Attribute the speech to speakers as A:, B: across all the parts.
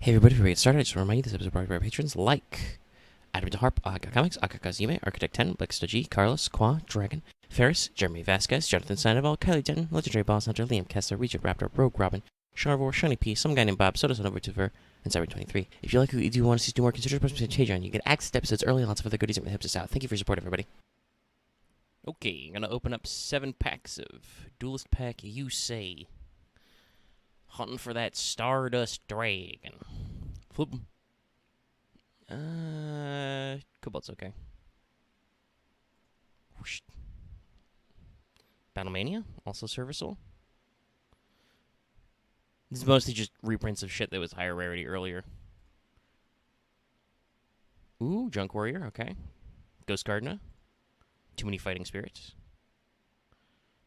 A: Hey everybody, before we get started, I just want to remind you this episode is brought to you by our patrons like Adam DeHarp, Aga Comics, Aka Kazume, Architect 10, Blixta G, Carlos, Qua, Dragon, Ferris, Jeremy Vasquez, Jonathan Sandoval, Kylie Denton, Legendary Boss Hunter, Liam Kessler, Regent Raptor, Rogue Robin, Charvor, Shiny P, some guy named Bob, Soda Son Overtuver, and Cyber23. If you like what you do want to see us do more, consider supporting Patreon. You get access to episodes early and lots of other goodies that helps us out. Thank you for your support, everybody. Okay, I'm going to open up 7 packs of Duelist Pack You Say. Hunting for that Stardust Dragon. Flip 'em. Cobalt's okay. Whoosh. Battlemania, also serviceable. This is mostly just reprints of shit that was higher rarity earlier. Ooh, Junk Warrior, okay. Ghost Gardener. Too many fighting spirits.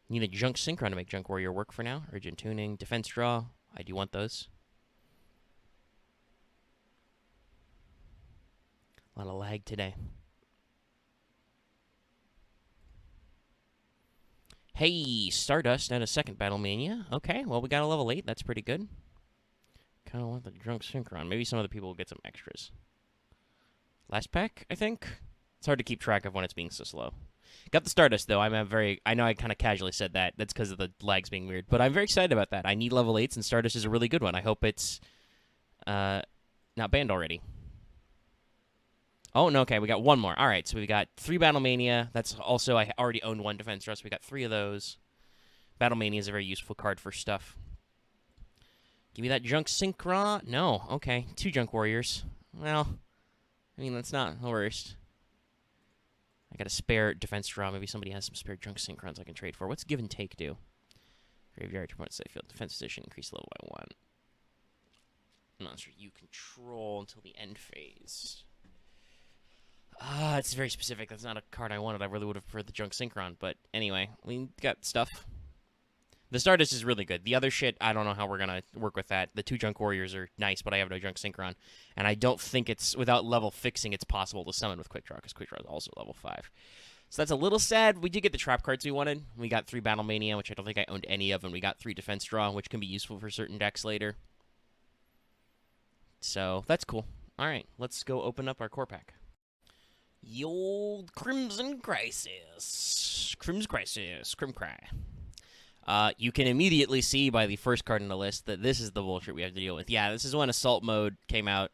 A: Need a Junk Synchron to make Junk Warrior work for now. Urgent Tuning, Defense Draw. I do want those. A lot of lag today. Hey, Stardust and a second Battlemania. Okay, well, we got a level 8. That's pretty good. Kind of want the Drunk Synchron. Maybe some other people will get some extras. Last pack, I think? It's hard to keep track of when it's being so slow. Got the Stardust, though. I know I kind of casually said that. That's because of the lags being weird. But I'm very excited about that. I need level 8s, and Stardust is a really good one. I hope it's not banned already. Oh, no, okay, we got one more. All right, so we got 3 Battlemania. That's also, I already own 1 Defense Draw, so we got 3 of those. Battlemania is a very useful card for stuff. Give me that Junk Synchron. No, okay, 2 Junk Warriors. Well, I mean, that's not the worst. I got a spare Defense Draw. Maybe somebody has some spare Junk Synchrons I can trade for. What's Give and Take do? Graveyard, promote safe field. Defense position, increase level by 1. Monster you control until the end phase. It's very specific. That's not a card I wanted. I really would have preferred the Junk Synchron. But anyway, we got stuff. The Stardust is really good. The other shit, I don't know how we're going to work with that. The 2 Junk Warriors are nice, but I have no Junk Synchron. And I don't think it's, without level fixing, it's possible to summon with Quick Draw, because Quick Draw is also level 5. So that's a little sad. We did get the trap cards we wanted. We got 3 Battlemania, which I don't think I owned any of, and we got 3 Defense Draw, which can be useful for certain decks later. So that's cool. All right, let's go open up our core pack. The old Crimson Crisis. Crimson Crisis. Crimcry. You can immediately see by the first card in the list that this is the bullshit we have to deal with. Yeah, this is when Assault Mode came out.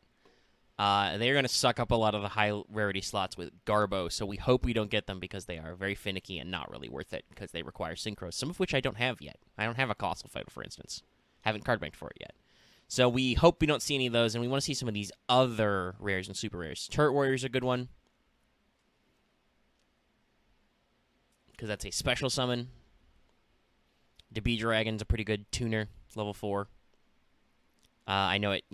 A: They're going to suck up a lot of the high rarity slots with Garbo, so we hope we don't get them because they are very finicky and not really worth it because they require synchros, some of which I don't have yet. I don't have a Colossal Fighter, for instance. Haven't card banked for it yet. So we hope we don't see any of those, and we want to see some of these other rares and super rares. Turret Warrior's a good one, because that's a special summon. DB Dragon's a pretty good tuner, level 4. I know it,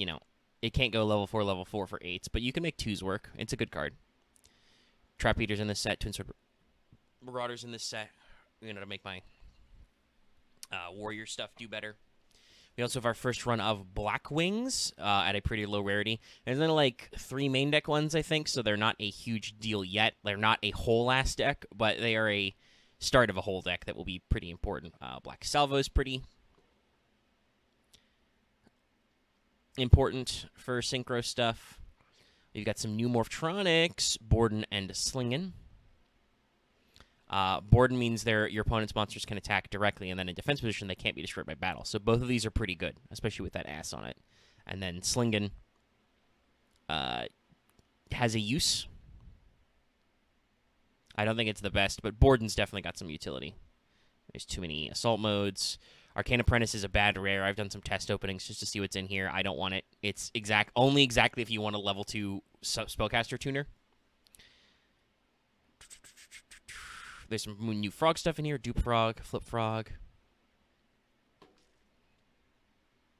A: it can't go level 4 for 8s, but you can make 2s work. It's a good card. Trap Eaters in this set, Twin Sword Marauders in this set, to make my warrior stuff do better. We also have our first run of Black Wings at a pretty low rarity. There's only like 3 main deck ones, I think, so they're not a huge deal yet. They're not a whole ass deck, but they are a start of a whole deck that will be pretty important. Black Salvo is pretty important for synchro stuff. We've got some new Morphtronics, Borden and Slingen. Borden means your opponent's monsters can attack directly, and then in defense position, they can't be destroyed by battle. So both of these are pretty good, especially with that ass on it. And then Slingen has a use. I don't think it's the best, but Borden's definitely got some utility. There's too many assault modes. Arcane Apprentice is a bad rare. I've done some test openings just to see what's in here. I don't want it. It's only exactly if you want a level 2 spellcaster tuner. There's some new frog stuff in here. Dupe Frog, Flip Frog.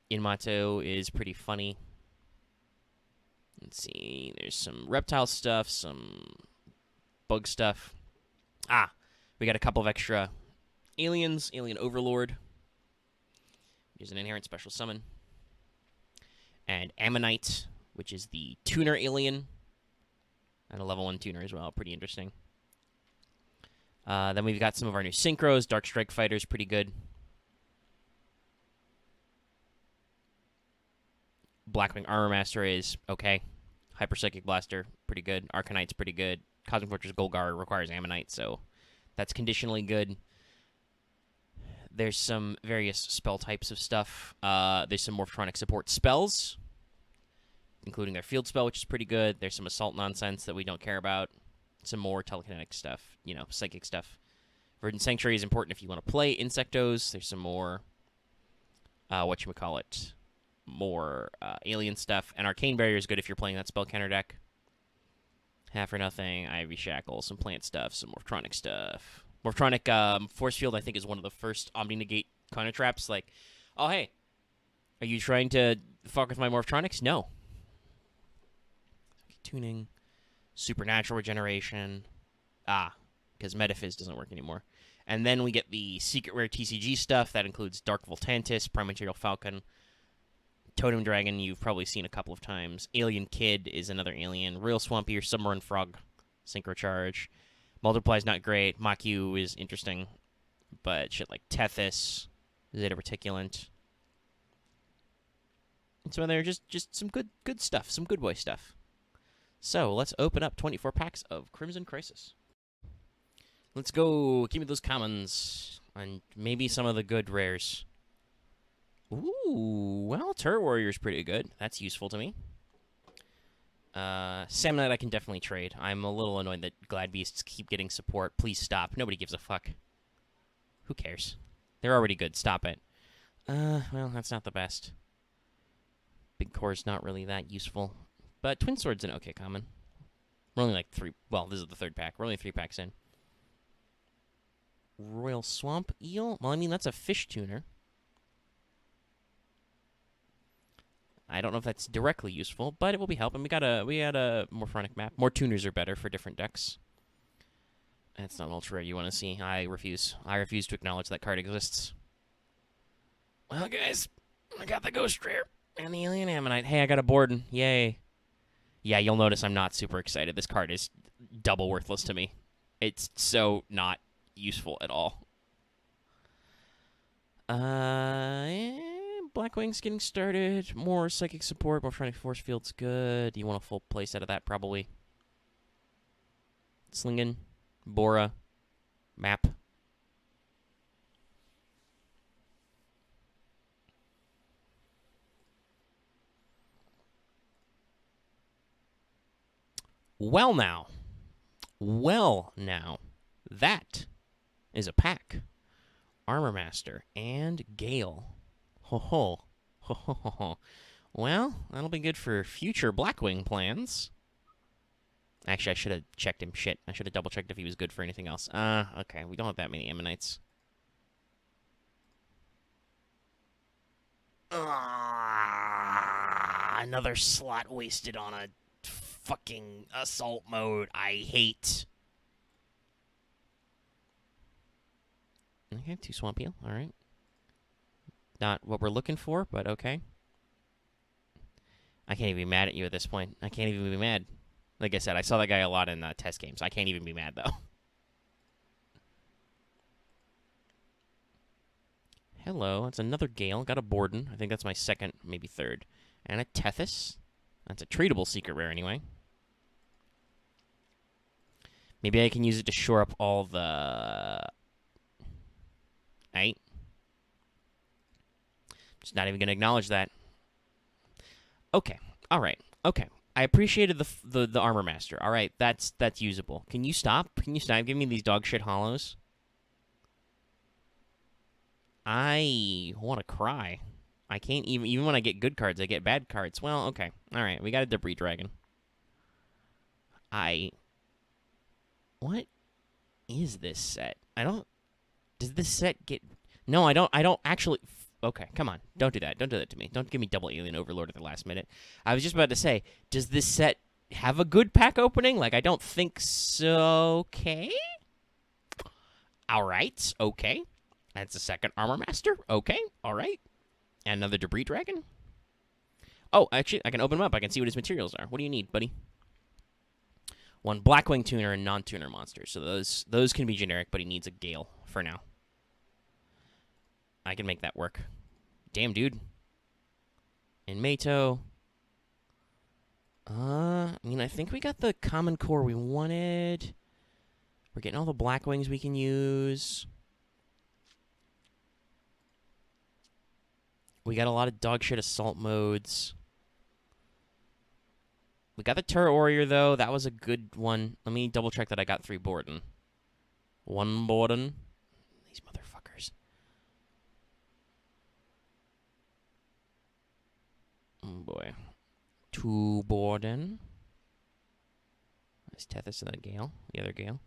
A: Inmato is pretty funny. Let's see. There's some reptile stuff, some bug stuff. We got a couple of extra aliens. Alien Overlord. Here's an inherent special summon. And Ammonite, which is the tuner alien. And a level 1 tuner as well. Pretty interesting. Then we've got some of our new synchros. Dark Strike Fighter's pretty good. Blackwing Armor Master is okay. Hyper Psychic Blaster, pretty good. Arcanite's pretty good. Cosmic Fortress Golgar requires Ammonite, so that's conditionally good. There's some various spell types of stuff. There's some Morphtronic support spells, including their field spell, which is pretty good. There's some assault nonsense that we don't care about. Some more telekinetic stuff, psychic stuff. Verdant Sanctuary is important if you want to play Insectos. There's some more, more alien stuff. And Arcane Barrier is good if you're playing that spell counter deck. Half or Nothing, Ivy Shackle, some plant stuff, some Morphtronic stuff. Morphtronic Force Field, I think, is one of the first Omni-Negate counter traps. Like, oh, hey, are you trying to fuck with my Morphtronics? No. Tuning, Supernatural Regeneration. Because Metaphys doesn't work anymore. And then we get the secret rare TCG stuff. That includes Dark Voltantis, Prime Material Falcon, Totem Dragon, you've probably seen a couple of times. Alien Kid is another alien. Real Swampier, Submarine Frog, Synchro Charge. Multiply's not great. Makyu is interesting. But shit like Tethys, Zeta Reticulant. And so they're just some good stuff. Some good boy stuff. So let's open up 24 packs of Crimson Crisis. Let's go. Give me those commons. And maybe some of the good rares. Ooh, well, Turret Warrior's pretty good. That's useful to me. Samnite I can definitely trade. I'm a little annoyed that Glad Beasts keep getting support. Please stop. Nobody gives a fuck. Who cares? They're already good. Stop it. Well, that's not the best. Big Core's not really that useful. But Twin Sword's an okay common. We're only like 3... Well, this is the third pack. We're only 3 packs in. Royal Swamp Eel? Well, I mean, that's a fish tuner. I don't know if that's directly useful, but it will be helping. We had a Morphtronic map. More tuners are better for different decks. That's not an ultra rare you want to see. I refuse. I refuse to acknowledge that card exists. Well, guys, I got the Ghost Rare and the Alien Ammonite. Hey, I got a Borden. Yay. Yeah, you'll notice I'm not super excited. This card is double worthless to me. It's so not useful at all. Blackwing's getting started. More psychic support. Morphtronic Force Field's good. You want a full place out of that, probably. Slingen. Bora. Map. Well, now. That is a pack. Armor Master and Gale. Ho ho. Ho ho ho ho. Well, that'll be good for future Blackwing plans. Actually, I should have checked him. Shit. I should have double-checked if he was good for anything else. Okay. We don't have that many Ammonites. Another slot wasted on a fucking assault mode. I hate. Okay, 2 Swamp Eel. All right. Not what we're looking for, but okay. I can't even be mad at you at this point. I can't even be mad. Like I said, I saw that guy a lot in test games. I can't even be mad, though. Hello, that's another Gale. Got a Borden. I think that's my second, maybe third. And a Tethys. That's a treatable secret rare, anyway. Maybe I can use it to shore up all the... Right? Just not even going to acknowledge that. Okay. All right. Okay. I appreciated the Armor Master. All right. That's usable. Can you stop? Can you stop giving me these dog shit hollows? I want to cry. I can't even when I get good cards, I get bad cards. Well, okay. All right. We got a Debris Dragon. What is this set? Does this set get... No, I don't actually... Okay, come on. Don't do that. Don't do that to me. Don't give me double Alien Overlord at the last minute. I was just about to say, does this set have a good pack opening? Like, I don't think so. Okay. All right. Okay. That's a second Armor Master. Okay. All right. And another Debris Dragon. Oh, actually, I can open him up. I can see what his materials are. What do you need, buddy? 1 Blackwing tuner and non-tuner monsters. So those can be generic, but he needs a Gale for now. I can make that work. Damn, dude. And Mato. I mean, I think we got the common core we wanted. We're getting all the black wings we can use. We got a lot of dog shit assault modes. We got the Turret Warrior, though. That was a good one. Let me double check that I got 3 Borden. 1 Borden. These motherfuckers. Oh, boy. 2 Borden. Let's Tethys and the Gale. The other Gale.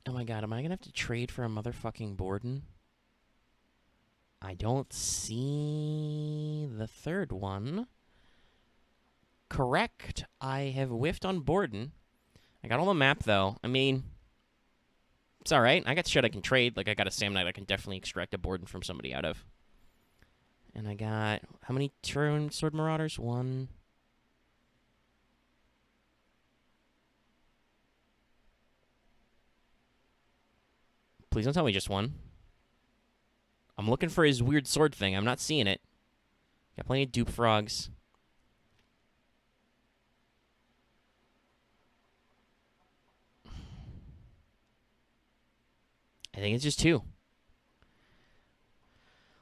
A: Oh my god, am I gonna have to trade for a motherfucking Borden? I don't see the third one. Correct. I have whiffed on Borden. I got all the map, though. I mean, it's alright. I got shit I can trade. Like, I got a Sam Knight I can definitely extract a Borden from somebody out of. And I got... How many Turn Sword Marauders? 1. Please don't tell me just 1. I'm looking for his weird sword thing. I'm not seeing it. Got plenty of dupe frogs. I think it's just 2.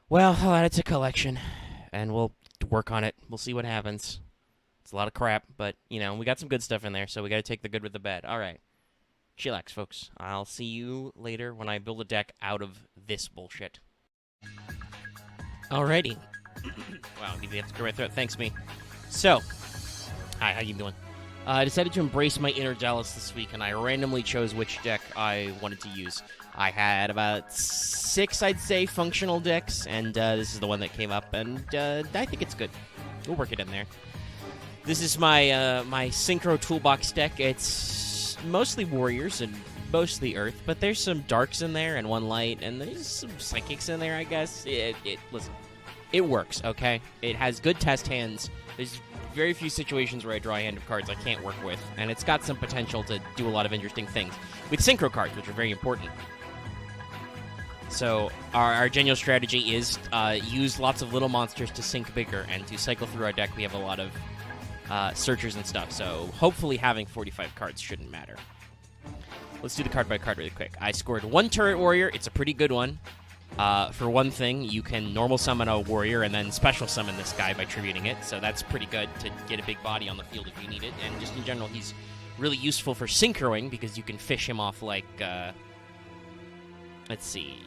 A: Well, I'll add it to collection, and we'll work on it. We'll see what happens. It's a lot of crap, but, you know, we got some good stuff in there, so we got to take the good with the bad. All right. Chillax, folks. I'll see you later when I build a deck out of this bullshit. Alrighty. Wow, you have to go right through it. Thanks, me. So, hi, how you doing? I decided to embrace my inner Dallas this week, and I randomly chose which deck I wanted to use. I had about 6, I'd say, functional decks, and this is the one that came up, and I think it's good. We'll work it in there. This is my my Synchro Toolbox deck. It's mostly Warriors and mostly Earth, but there's some Darks in there and 1 Light, and there's some Psychics in there, I guess. Listen, it works, okay? It has good test hands. There's very few situations where I draw a hand of cards I can't work with, and it's got some potential to do a lot of interesting things with synchro cards, which are very important. So our general strategy is use lots of little monsters to sync bigger, and to cycle through our deck we have a lot of searchers and stuff, so hopefully having 45 cards shouldn't matter. Let's do the card by card really quick. I scored 1 Turret Warrior. It's a pretty good one. For one thing, you can normal summon a warrior and then special summon this guy by tributing it, so that's pretty good to get a big body on the field if you need it. And just in general, he's really useful for synchroing because you can fish him off like, let's see.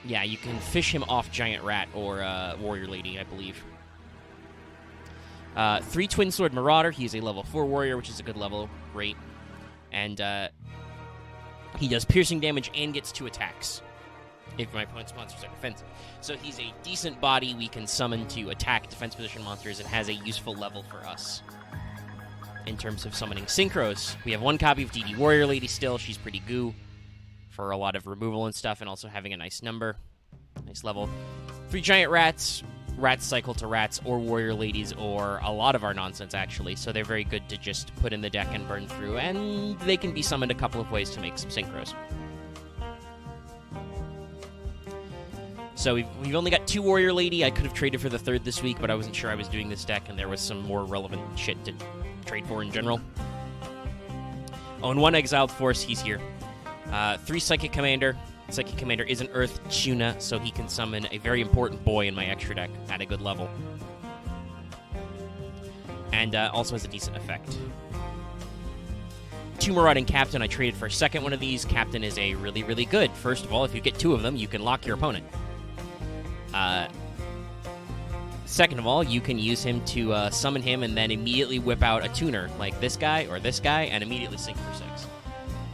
A: Yeah, you can fish him off Giant Rat or Warrior Lady, I believe. 3 Twin Sword Marauder. He's a level 4 warrior, which is a good level. Great. And he does piercing damage and gets 2 attacks if my opponent's monsters are defensive. So he's a decent body we can summon to attack defense position monsters and has a useful level for us. In terms of summoning synchros, we have 1 copy of DD Warrior Lady still. She's pretty goo for a lot of removal and stuff, and also having a nice number. Nice level. 3 Giant Rats. Rats cycle to Rats or Warrior Ladies or a lot of our nonsense, actually. So they're very good to just put in the deck and burn through, and they can be summoned a couple of ways to make some synchros. So we've only got 2 Warrior Lady. I could have traded for the 3rd this week, but I wasn't sure I was doing this deck, and there was some more relevant shit to trade for in general. Oh, and 1 Exiled Force, he's here. 3 Psychic Commander. Psychic Commander is an Earth Tuna, so he can summon a very important boy in my extra deck at a good level. And also has a decent effect. 2 Marauding Captain. I traded for a second one of these. Captain is a really, really good. First of all, if you get 2 of them, you can lock your opponent. Second of all, you can use him to summon him and then immediately whip out a tuner, like this guy or this guy, and immediately sync for 6.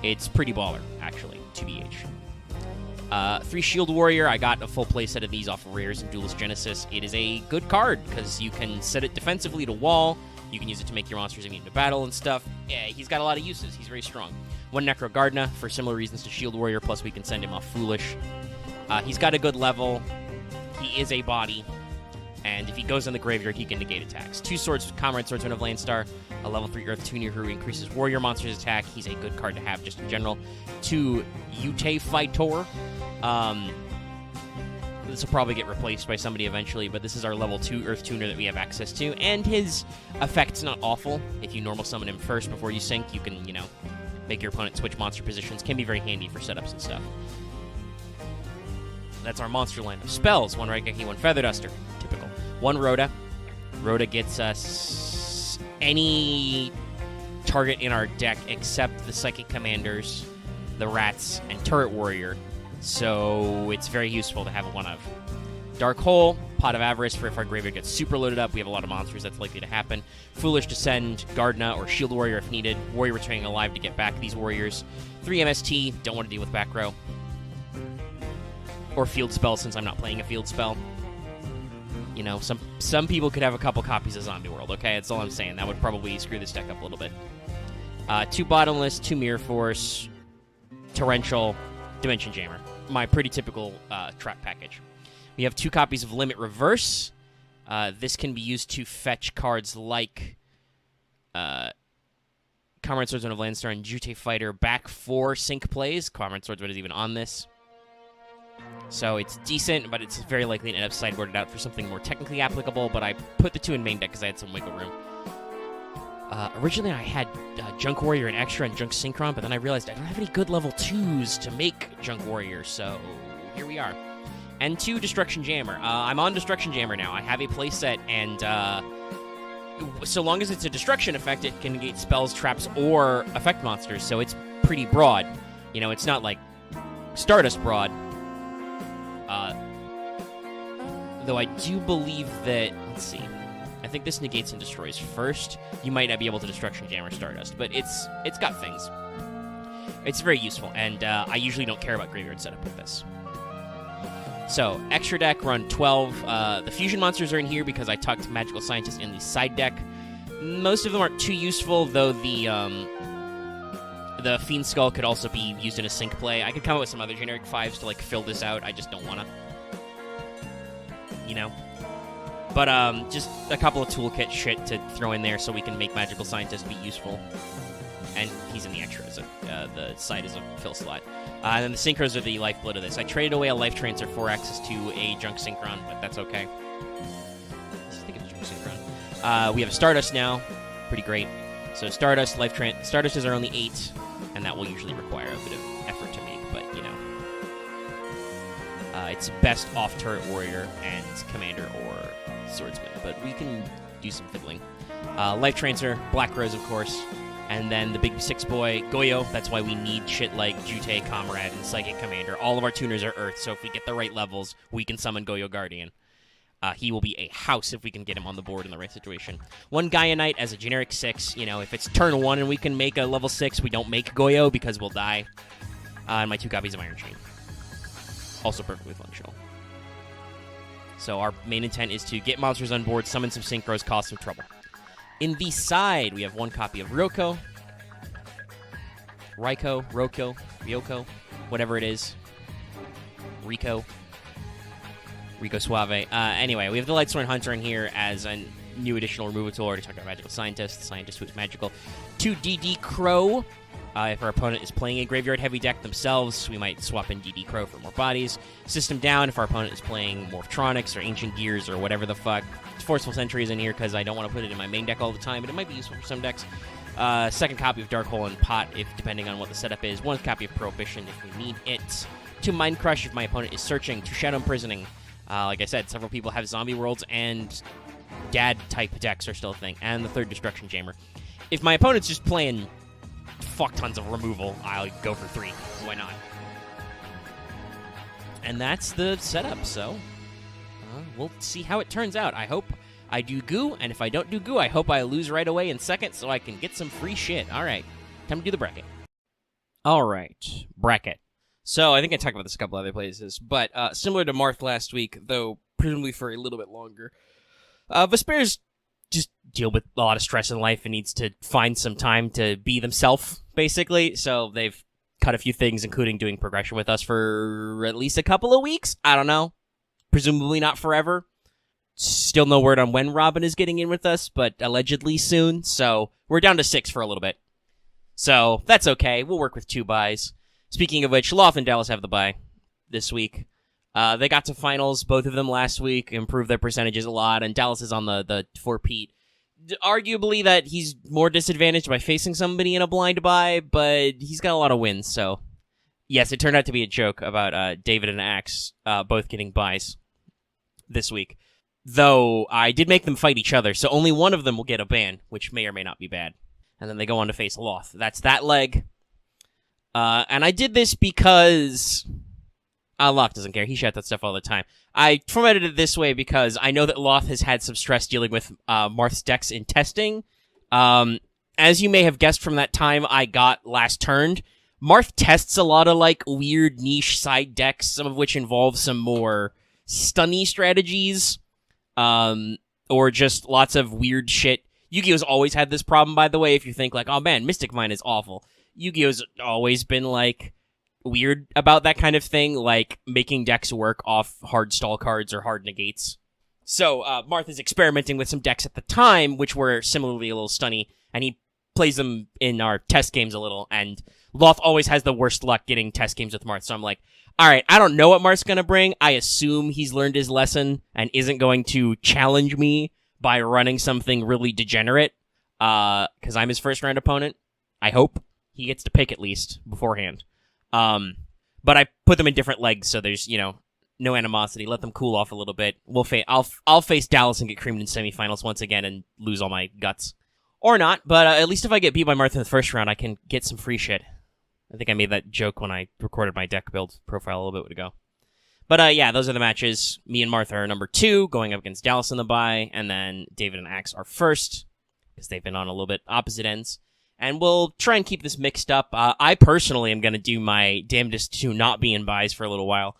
A: It's pretty baller, actually, 2BH. 3 Shield Warrior. I got a full playset of these off of Rares and Duelist Genesis. It is a good card, because you can set it defensively to wall. You can use it to make your monsters immune to battle and stuff. Yeah, he's got a lot of uses. He's very strong. 1 Necro Gardna, for similar reasons to Shield Warrior, plus we can send him off Foolish. He's got a good level. He is a body. And if he goes in the graveyard, he can negate attacks. 2 Swords, Comrade Swordsman of Landstar, a level 3 Earth Tuner who increases warrior monsters' attack. He's a good card to have just in general. 2 Yute Fightor. This will probably get replaced by somebody eventually, but this is our level 2 Earth Tuner that we have access to, and his effect's not awful. If you normal summon him first before you sync, you can, make your opponent switch monster positions. Can be very handy for setups and stuff. That's our monster line of spells. 1 Raigeki, 1 Feather Duster. Typical. 1 Rhoda. Rhoda gets us any target in our deck except the Psychic Commanders, the Rats, and Turret Warrior. So it's very useful to have one of. Dark Hole, Pot of Avarice for if our graveyard gets super loaded up. We have a lot of monsters, that's likely to happen. Foolish Descend, Gardna, or Shield Warrior if needed. Warrior returning alive to get back these warriors. 3 MST, don't want to deal with back row. Or Field Spell since I'm not playing a Field Spell. Some people could have a couple copies of Zombie World, okay? That's all I'm saying. That would probably screw this deck up a little bit. 2 Bottomless, 2 Mirror Force, Torrential, Dimension Jammer. My pretty typical trap package. We have 2 copies of Limit Reverse. This can be used to fetch cards like Comrade Swordsman of Landstar and Jute Fighter back for sync plays. Comrade Swordsman is even on this. So it's decent, but it's very likely to end up sideboarded out for something more technically applicable, but I put the 2 in main deck because I had some wiggle room. Originally, I had Junk Warrior and Extra and Junk Synchron, but then I realized I don't have any good level 2s to make Junk Warrior, so here we are. And 2 Destruction Jammer. I'm on Destruction Jammer now. I have a playset, and so long as it's a destruction effect, it can negate spells, traps, or effect monsters, so it's pretty broad. It's not like Stardust broad. Though I do believe that, let's see, I think this negates and destroys first. You might not be able to Destruction Jammer Stardust, but it's got things. It's very useful, and I usually don't care about graveyard setup with this. So, extra deck, run 12. The fusion monsters are in here because I tucked Magical Scientist in the side deck. Most of them aren't too useful, though the Fiend Skull could also be used in a sync play. I could come up with some other generic 5s to, fill this out. I just don't want to. But just a couple of toolkit shit to throw in there so we can make Magical Scientist be useful. And he's in the extra, the side is a fill slot. And then the Synchros are the lifeblood of this. I traded away a Life Transfer for access to a Junk Synchron, but that's okay. I think it's Junk Synchron. We have a Stardust now. Pretty great. So Stardust, Stardust is our only 8, and that will usually require a bit of effort to make, but, it's best off Turret Warrior and Commander or Swordsman, but we can do some fiddling. Life Transfer, Black Rose, of course, and then the big 6-boy, Goyo. That's why we need shit like Jute, Comrade, and Psychic Commander. All of our tuners are Earth, so if we get the right levels, we can summon Goyo Guardian. He will be a house if we can get him on the board in the right situation. 1 Gaia Knight as a generic 6. If it's turn 1 and we can make a level 6, we don't make Goyo because we'll die. And my 2 copies of Iron Chain. Also perfectly functional. So our main intent is to get monsters on board, summon some Synchros, cause some trouble. In the side, we have 1 copy of Ryoko, Ryoko, whatever it is. Rico Suave. Anyway, we have the Lightsworn Hunter in here as a new additional removal tool. Already talked about Magical Scientist. Scientist who's magical. 2 DD Crow. If our opponent is playing a graveyard-heavy deck themselves, we might swap in DD Crow for more bodies. System down if our opponent is playing Morphtronics or Ancient Gears or whatever the fuck. Forceful Sentry is in here because I don't want to put it in my main deck all the time, but it might be useful for some decks. 2nd copy of Dark Hole and Pot, if depending on what the setup is. 1 copy of Prohibition if we need it. 2 Mind Crush if my opponent is searching. 2 Shadow Imprisoning. Like I said, several people have Zombie Worlds, and Dad-type decks are still a thing. And the 3rd Destruction Jammer. If my opponent's just playing fuck tons of removal, I'll go for 3. Why not? And that's the setup, so we'll see how it turns out. I hope I do goo, and if I don't do goo, I hope I lose right away in 2nd so I can get some free shit. All right, time to do the bracket. All right, bracket. So I think I talked about this a couple other places, but similar to Marth last week, though presumably for a little bit longer, Vespairr's just deal with a lot of stress in life and needs to find some time to be themselves, basically. So they've cut a few things, including doing progression with us for at least a couple of weeks. I don't know. Presumably not forever. Still no word on when Robin is getting in with us, but allegedly soon. So we're down to 6 for a little bit. So that's okay. We'll work with 2 buys. Speaking of which, Loth and Dallas have the bye this week. They got to finals, both of them last week, improved their percentages a lot, and Dallas is on the four-peat. Arguably that he's more disadvantaged by facing somebody in a blind buy, but he's got a lot of wins, so... Yes, it turned out to be a joke about David and Axe both getting buys this week. Though, I did make them fight each other, so only one of them will get a ban, which may or may not be bad. And then they go on to face Loth. That's that leg. And I did this because... Loth doesn't care. He shouts that stuff all the time. I formatted it this way because I know that Loth has had some stress dealing with Marth's decks in testing. As you may have guessed from that time I got last turned, Marth tests a lot of, like, weird niche side decks, some of which involve some more stunny strategies, or just lots of weird shit. Yu-Gi-Oh's always had this problem, by the way, if you think, like, oh man, Mystic Mine is awful. Yu-Gi-Oh's always been, like... weird about that kind of thing, like making decks work off hard stall cards or hard negates. So, Marth is experimenting with some decks at the time, which were similarly a little stunny, and he plays them in our test games a little, and Loth always has the worst luck getting test games with Marth, so I'm like, alright, I don't know what Marth's gonna bring, I assume he's learned his lesson, and isn't going to challenge me by running something really degenerate, because I'm his first round opponent. I hope he gets to pick at least, beforehand. But I put them in different legs, so there's, no animosity. Let them cool off a little bit. I'll face Dallas and get creamed in semifinals once again and lose all my guts. Or not, but at least if I get beat by Marth in the first round, I can get some free shit. I think I made that joke when I recorded my deck build profile a little bit ago. But yeah, those are the matches. Me and Marth are number 2, going up against Dallas in the bye, and then David and Axe are first, because they've been on a little bit opposite ends. And we'll try and keep this mixed up. I personally am going to do my damnedest to not be in buys for a little while,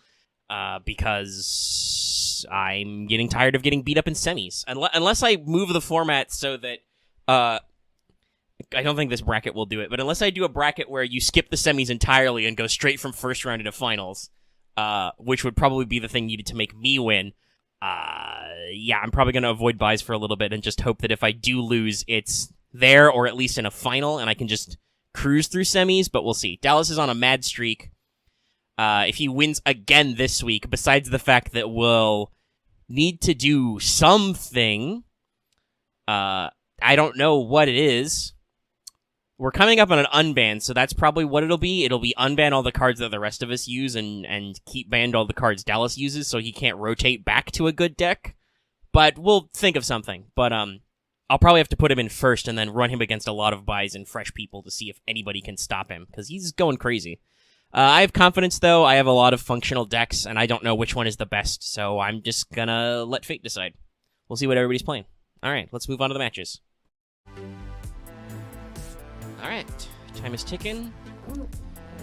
A: because I'm getting tired of getting beat up in semis. Unless I move the format so that... I don't think this bracket will do it, but unless I do a bracket where you skip the semis entirely and go straight from first round into finals, which would probably be the thing needed to make me win, yeah, I'm probably going to avoid buys for a little bit and just hope that if I do lose, it's... there, or at least in a final, and I can just cruise through semis, but we'll see. Dallas is on a mad streak. If he wins again this week, besides the fact that we'll need to do something, I don't know what it is. We're coming up on an unban, so that's probably what it'll be. It'll be unban all the cards that the rest of us use and keep banned all the cards Dallas uses, so he can't rotate back to a good deck. But we'll think of something. But, I'll probably have to put him in first and then run him against a lot of buys and fresh people to see if anybody can stop him, because he's going crazy. I have confidence, though. I have a lot of functional decks, and I don't know which one is the best, so I'm just gonna let fate decide. We'll see what everybody's playing. Alright, let's move on to the matches. Alright, time is ticking.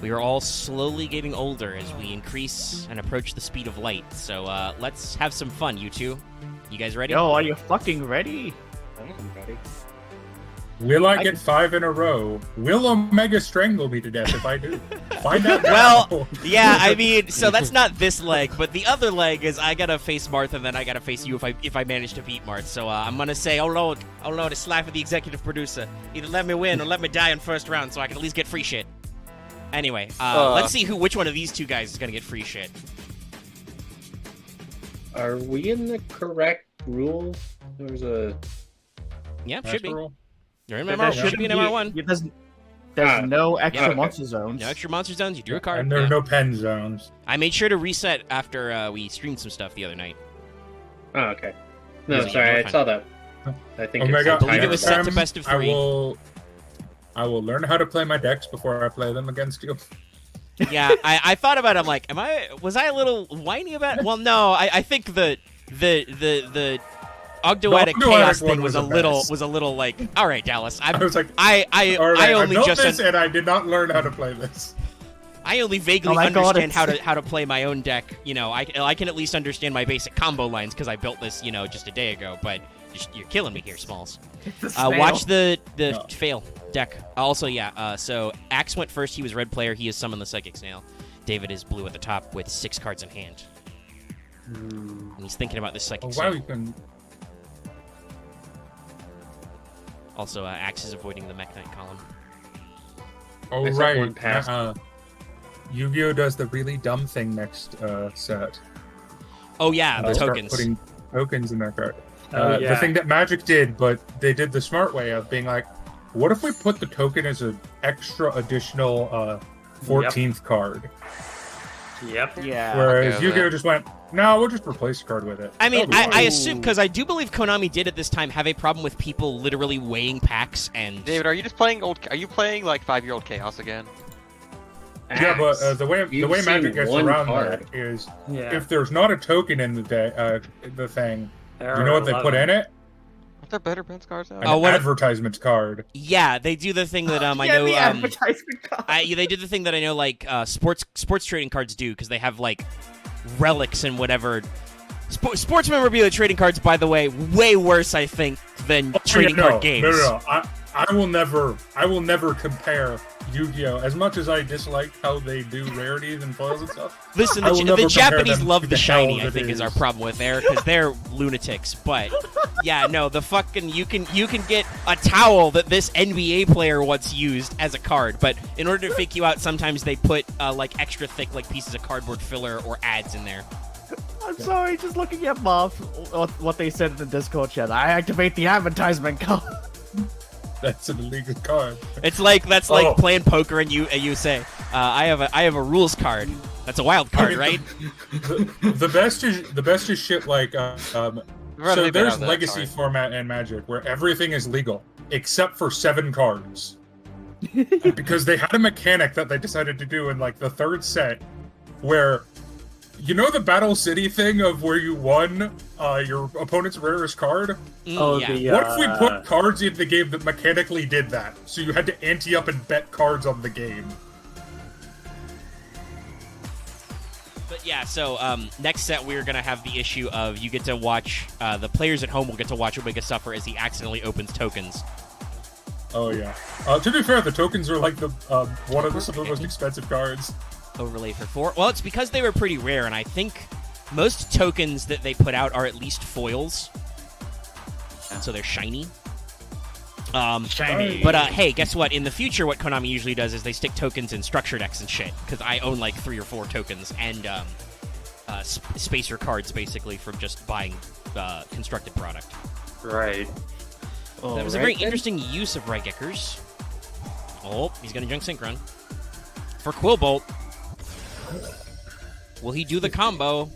A: We are all slowly getting older as we increase and approach the speed of light, so let's have some fun, you two. You guys ready?
B: Yo, are you fucking ready?
C: Will I get 5 in a row? Will Omega strangle me to death if I do? Find out now.
A: Well, yeah, I mean, so that's not this leg, but the other leg is I gotta face Marth and then I gotta face you if I manage to beat Marth. So I'm gonna say, oh Lord, it's life of the executive producer. Either let me win or let me die in first round so I can at least get free shit. Anyway, let's see which one of these two guys is gonna get free shit.
D: Are we in the correct rules? There's a...
A: Yeah, should be.
C: Rule?
A: You're in MR, should be in MR1.
B: There's no extra monster zones.
A: No extra monster zones, you drew a card.
C: And there are no pen zones.
A: I made sure to reset after we streamed some stuff the other night.
D: Oh, okay. No, sorry, I saw that. I think
C: Omega,
A: I believe it was set to best of 3.
C: I will learn how to play my decks before I play them against you.
A: Yeah, I thought about it, I'm like, was I a little whiny about it? Well, no, I think the Ogdoadic Chaos thing was a little like, all right, Dallas. I was like, I only just
C: and I did not learn how to play this.
A: I only vaguely understand how to play my own deck. You know, I can at least understand my basic combo lines because I built this, just a day ago. But you're killing me here, Smalls. Watch the fail deck. Also, yeah. So Axe went first. He was red player. He has summoned the Psychic Snail. David is blue at the top with 6 cards in hand. And he's thinking about this Psychic Snail.
C: Wow, you can...
A: Also, Axe is avoiding the Mech Knight column.
C: Oh, right. Yu-Gi-Oh! Does the really dumb thing next set.
A: Oh yeah,
C: They
A: the
C: start
A: tokens.
C: putting tokens in their card.
E: Oh, yeah.
C: The thing that Magic did, but they did the smart way of being like, what if we put the token as an extra additional 14th card?
E: Yep.
B: Yeah.
C: Whereas
F: okay,
C: Yu-Gi-Oh!
F: that-
C: Just went, no, we'll just replace the card with it.
A: I mean,
C: That'll be
A: I
C: fine.
A: assume, because I do believe Konami did at this time have a problem with people literally weighing packs and...
F: David, are you just playing old? Are you playing like 5-year-old Chaos again?
C: Yeah, but the way
D: You've
C: Magic
D: seen
C: gets
D: one
C: around
D: card.
C: that is
E: Yeah.
C: if there's not a token in the thing,
E: There
C: you know
E: are
C: what they put
E: 11.
C: in it?
F: Aren't there better Prince cards now?
C: An
A: Oh, what-
C: advertisement card.
A: Yeah, they do the thing that I
B: Yeah,
A: know...
B: the advertisement card.
A: they did the thing that I know, like, sports trading cards do, because they have, like, relics and whatever. Sports memorabilia trading cards, by the way, way worse, I think, than trading card games.
C: No. I will never compare Yu-Gi-Oh! As much as I dislike how they do rarities and foils and stuff.
A: Listen,
C: I will never
A: the
C: compare
A: Japanese
C: them
A: love
C: to
A: the
C: the hell
A: shiny, I
C: that
A: think, is our
C: is.
A: problem with there, because they're lunatics. But, yeah, no, the fucking... You can get a towel that this NBA player once used as a card, but in order to fake you out, sometimes they put, like, extra thick, like, pieces of cardboard filler or ads in there.
B: I'm sorry, just looking at Marth, what they said in the Discord chat. I activate the advertisement card.
C: That's an illegal card.
A: It's like that's
C: Oh.
A: like playing poker and you say, I have a rules card. That's a wild card, right?
C: The best is shit like so
F: Rather
C: there's
F: than that,
C: legacy
F: sorry.
C: format in Magic where everything is legal except for 7 cards. Because they had a mechanic that they decided to do in like the 3rd set where you know the Battle City thing of where you won your opponent's rarest card?
E: Oh,
A: yeah.
E: the
C: What if we put cards in the game that mechanically did that? So you had to ante up and bet cards on the game.
A: But yeah, so next set we're gonna have the issue of you get to watch the players at home will get to watch Omega suffer as he accidentally opens tokens.
C: Oh yeah. To be fair, the tokens are like the one of some of the most expensive cards.
A: Overlay for 4. Well, it's because they were pretty rare, and I think most tokens that they put out are at least foils, and so they're shiny.
B: Shiny.
A: But hey, guess what? In the future, what Konami usually does is they stick tokens in structure decks and shit. Because I own like 3 or 4 tokens and spacer cards basically from just buying constructed product.
E: Right.
A: That was a very interesting use of Raigekers. Oh, he's gonna junk Synchron for Quillbolt. Will he do the combo?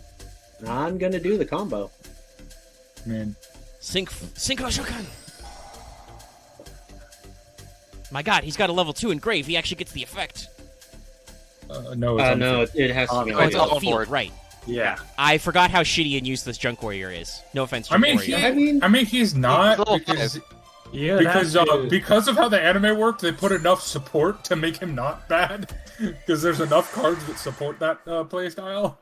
D: I'm gonna do the combo.
C: Man.
A: Synchro Shokan. My God, he's got a level 2 engrave. He actually gets the effect.
C: No, it's
D: No, it has to be.
F: Oh, it's
A: Oh,
F: all
A: it's
F: on
A: field,
F: board.
A: right?
E: Yeah.
A: I forgot how shitty and useless Junk Warrior is. No offense,
C: I
A: Junk
C: mean,
A: Warrior.
C: I mean, he's not
F: level
C: because
F: 5.
E: Yeah.
C: because of how the anime worked, they put enough support to make him not bad. Because there's enough cards that support that playstyle.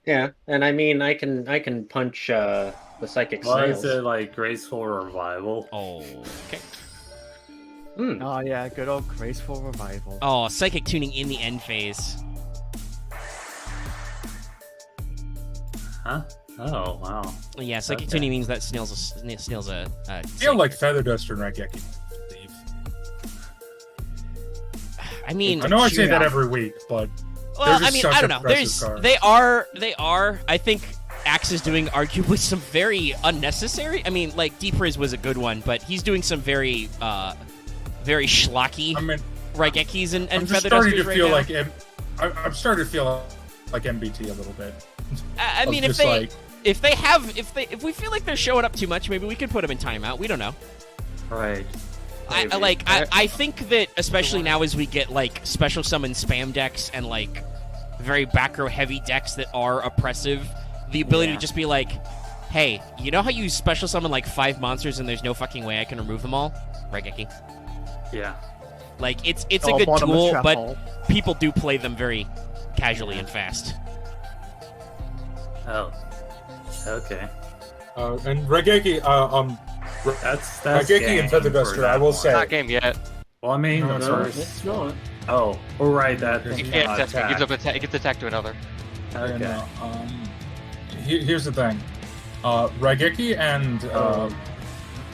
D: Yeah, and I mean, I can punch the psychic
E: Why is
D: snails.
E: it like graceful revival?
A: Oh, okay.
B: Oh yeah, good old graceful revival.
A: Oh, psychic tuning in the end phase.
E: Huh? Oh wow.
A: Yeah, psychic
E: Okay.
A: tuning means that snail's a.
C: I feel like Feather Duster and Raigeki.
A: I mean,
C: I know I say that
B: Yeah.
C: every week, but
A: well,
C: they're
A: I
C: just
A: mean,
C: such
A: I don't know.
C: impressive cards.
A: They are. I think Axe is doing arguably some very unnecessary. I mean, like Deep Riz was a good one, but he's doing some very schlocky
C: I mean,
A: Raigekis and
C: I'm just
A: Feather
C: starting to
A: Dusters
C: feel
A: right now.
C: like I'm starting to feel like MBT a little bit.
A: I mean,
C: Of
A: if
C: just
A: if we feel like they're showing up too much, maybe we could put them in timeout. We don't know.
E: Right.
A: I think that especially now as we get like special summon spam decks and like very back row heavy decks that are oppressive, the ability
B: Yeah.
A: to just be like, hey, you know how you special summon like 5 monsters and there's no fucking way I can remove them all? Raigeki.
E: Yeah.
A: Like it's a
B: Oh,
A: good
B: bottomless
A: tool,
B: trap
A: but
B: hole.
A: people do play them very casually and fast.
E: Oh. Okay.
C: and Raigeki,
E: That's
C: Raigeki
E: game
C: and Feather
E: for
C: Duster,
E: that
C: I will
E: one.
C: say.
F: Not game yet.
E: Well, I mean,
C: No,
E: the
C: no,
E: first.
D: It's not.
E: Oh, right. That
C: You
F: You can't test it.
E: attack.
F: It gives attack to another.
E: Okay.
C: And, here's the thing, Raigeki and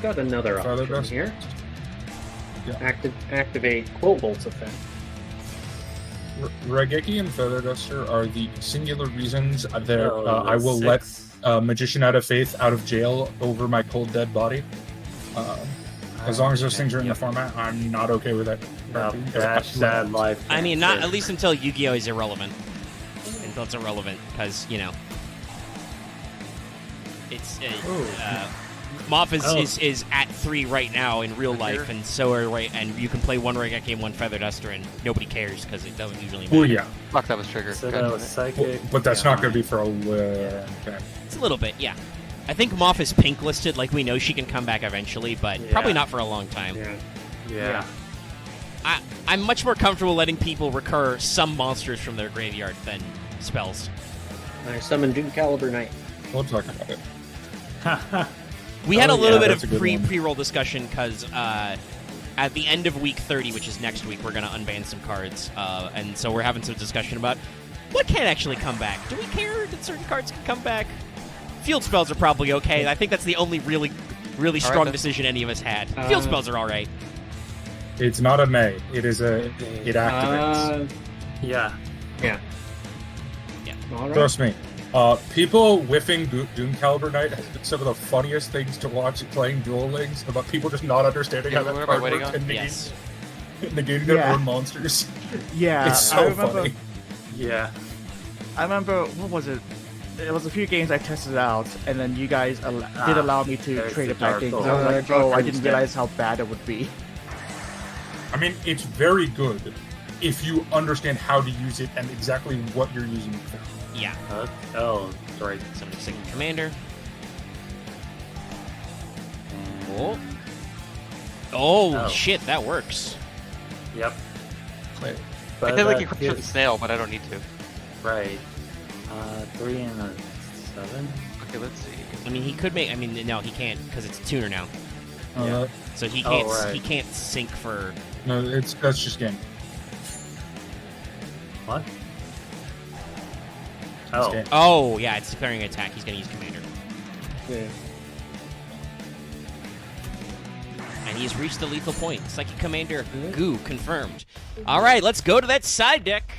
D: Got another
C: Feather
D: option
C: Duster?
D: here.
C: Yeah.
D: Activate Quillbolt's effect.
C: Raigeki and Feather Duster are the singular reasons that I will let
E: Six.
C: Magician Out of Faith out of jail over my cold dead body. As long as those things are in the format, I'm not okay with it.
E: No, dash that life.
A: I mean, not at least until Yu-Gi-Oh is irrelevant. Until it's irrelevant, because it's Marth is at 3 right now in real life, and so are and you can play one Raigeki and one Feather Duster, and nobody cares because it doesn't usually matter.
C: Oh yeah,
F: Fuck, that was triggered.
E: So
F: God
E: that
F: damn
E: was
F: it.
E: psychic.
C: but that's not going to be for a
E: Yeah.
C: okay.
A: It's a little bit, yeah. I think Marth is pink listed, like we know she can come back eventually, but
E: Yeah.
A: probably not for a long time.
E: Yeah.
A: I'm much more comfortable letting people recur some monsters from their graveyard than spells.
D: I summoned Doom Caliber Knight.
C: We'll talk about it.
A: We had a little bit
C: that's a
A: of
C: good one.
A: pre-roll discussion because at the end of week 30, which is next week, we're going to unban some cards, and so we're having some discussion about what can actually come back. Do we care that certain cards can come back? Field spells are probably okay. I think that's the only really strong
F: then.
A: decision any of us had. Field spells are all right.
C: It's not a May. It is it activates.
E: Yeah.
D: All right.
C: Trust me. People whiffing Doom Caliber Knight has been some of the funniest things to watch playing Duel Links about people just not understanding
F: Yeah,
C: how
F: what
C: that
F: am I
C: card
F: waiting
C: works
F: on?
C: and
A: Yes.
C: negating their
B: Yeah.
C: own monsters.
B: Yeah,
C: It's
B: I
C: so
B: remember.
C: funny.
E: Yeah.
B: I remember, what was it? It was a few games I tested out, and then you guys did allow me to
E: there's
B: trade
E: the
B: it back in,
E: Dark
B: because I was
D: Souls.
B: like, oh, I
D: Dark
B: didn't
D: Souls.
B: realize how bad it would be.
C: I mean, it's very good if you understand how to use it and exactly what you're using it for.
A: Yeah.
E: Oh, right.
A: Somebody second commander. Oh.
E: Oh.
A: Shit, that works.
E: Yep.
C: Play.
E: But
F: I feel like you
E: that
F: could the
E: is-
F: snail, but I don't need to.
E: Right. 3 and a 7.
F: Okay, let's see.
A: I mean, he could make. I mean, no, he can't because it's a tuner now,
C: Uh,
A: so he
E: Oh,
A: can't.
E: right.
A: He can't sync for.
C: No, that's just game.
E: What?
C: It's
E: Oh.
C: game.
A: Oh, yeah, it's declaring an attack. He's gonna use commander,
D: Yeah.
A: and he's reached the lethal point. Psychic commander, goo confirmed. All right, let's go to that side deck.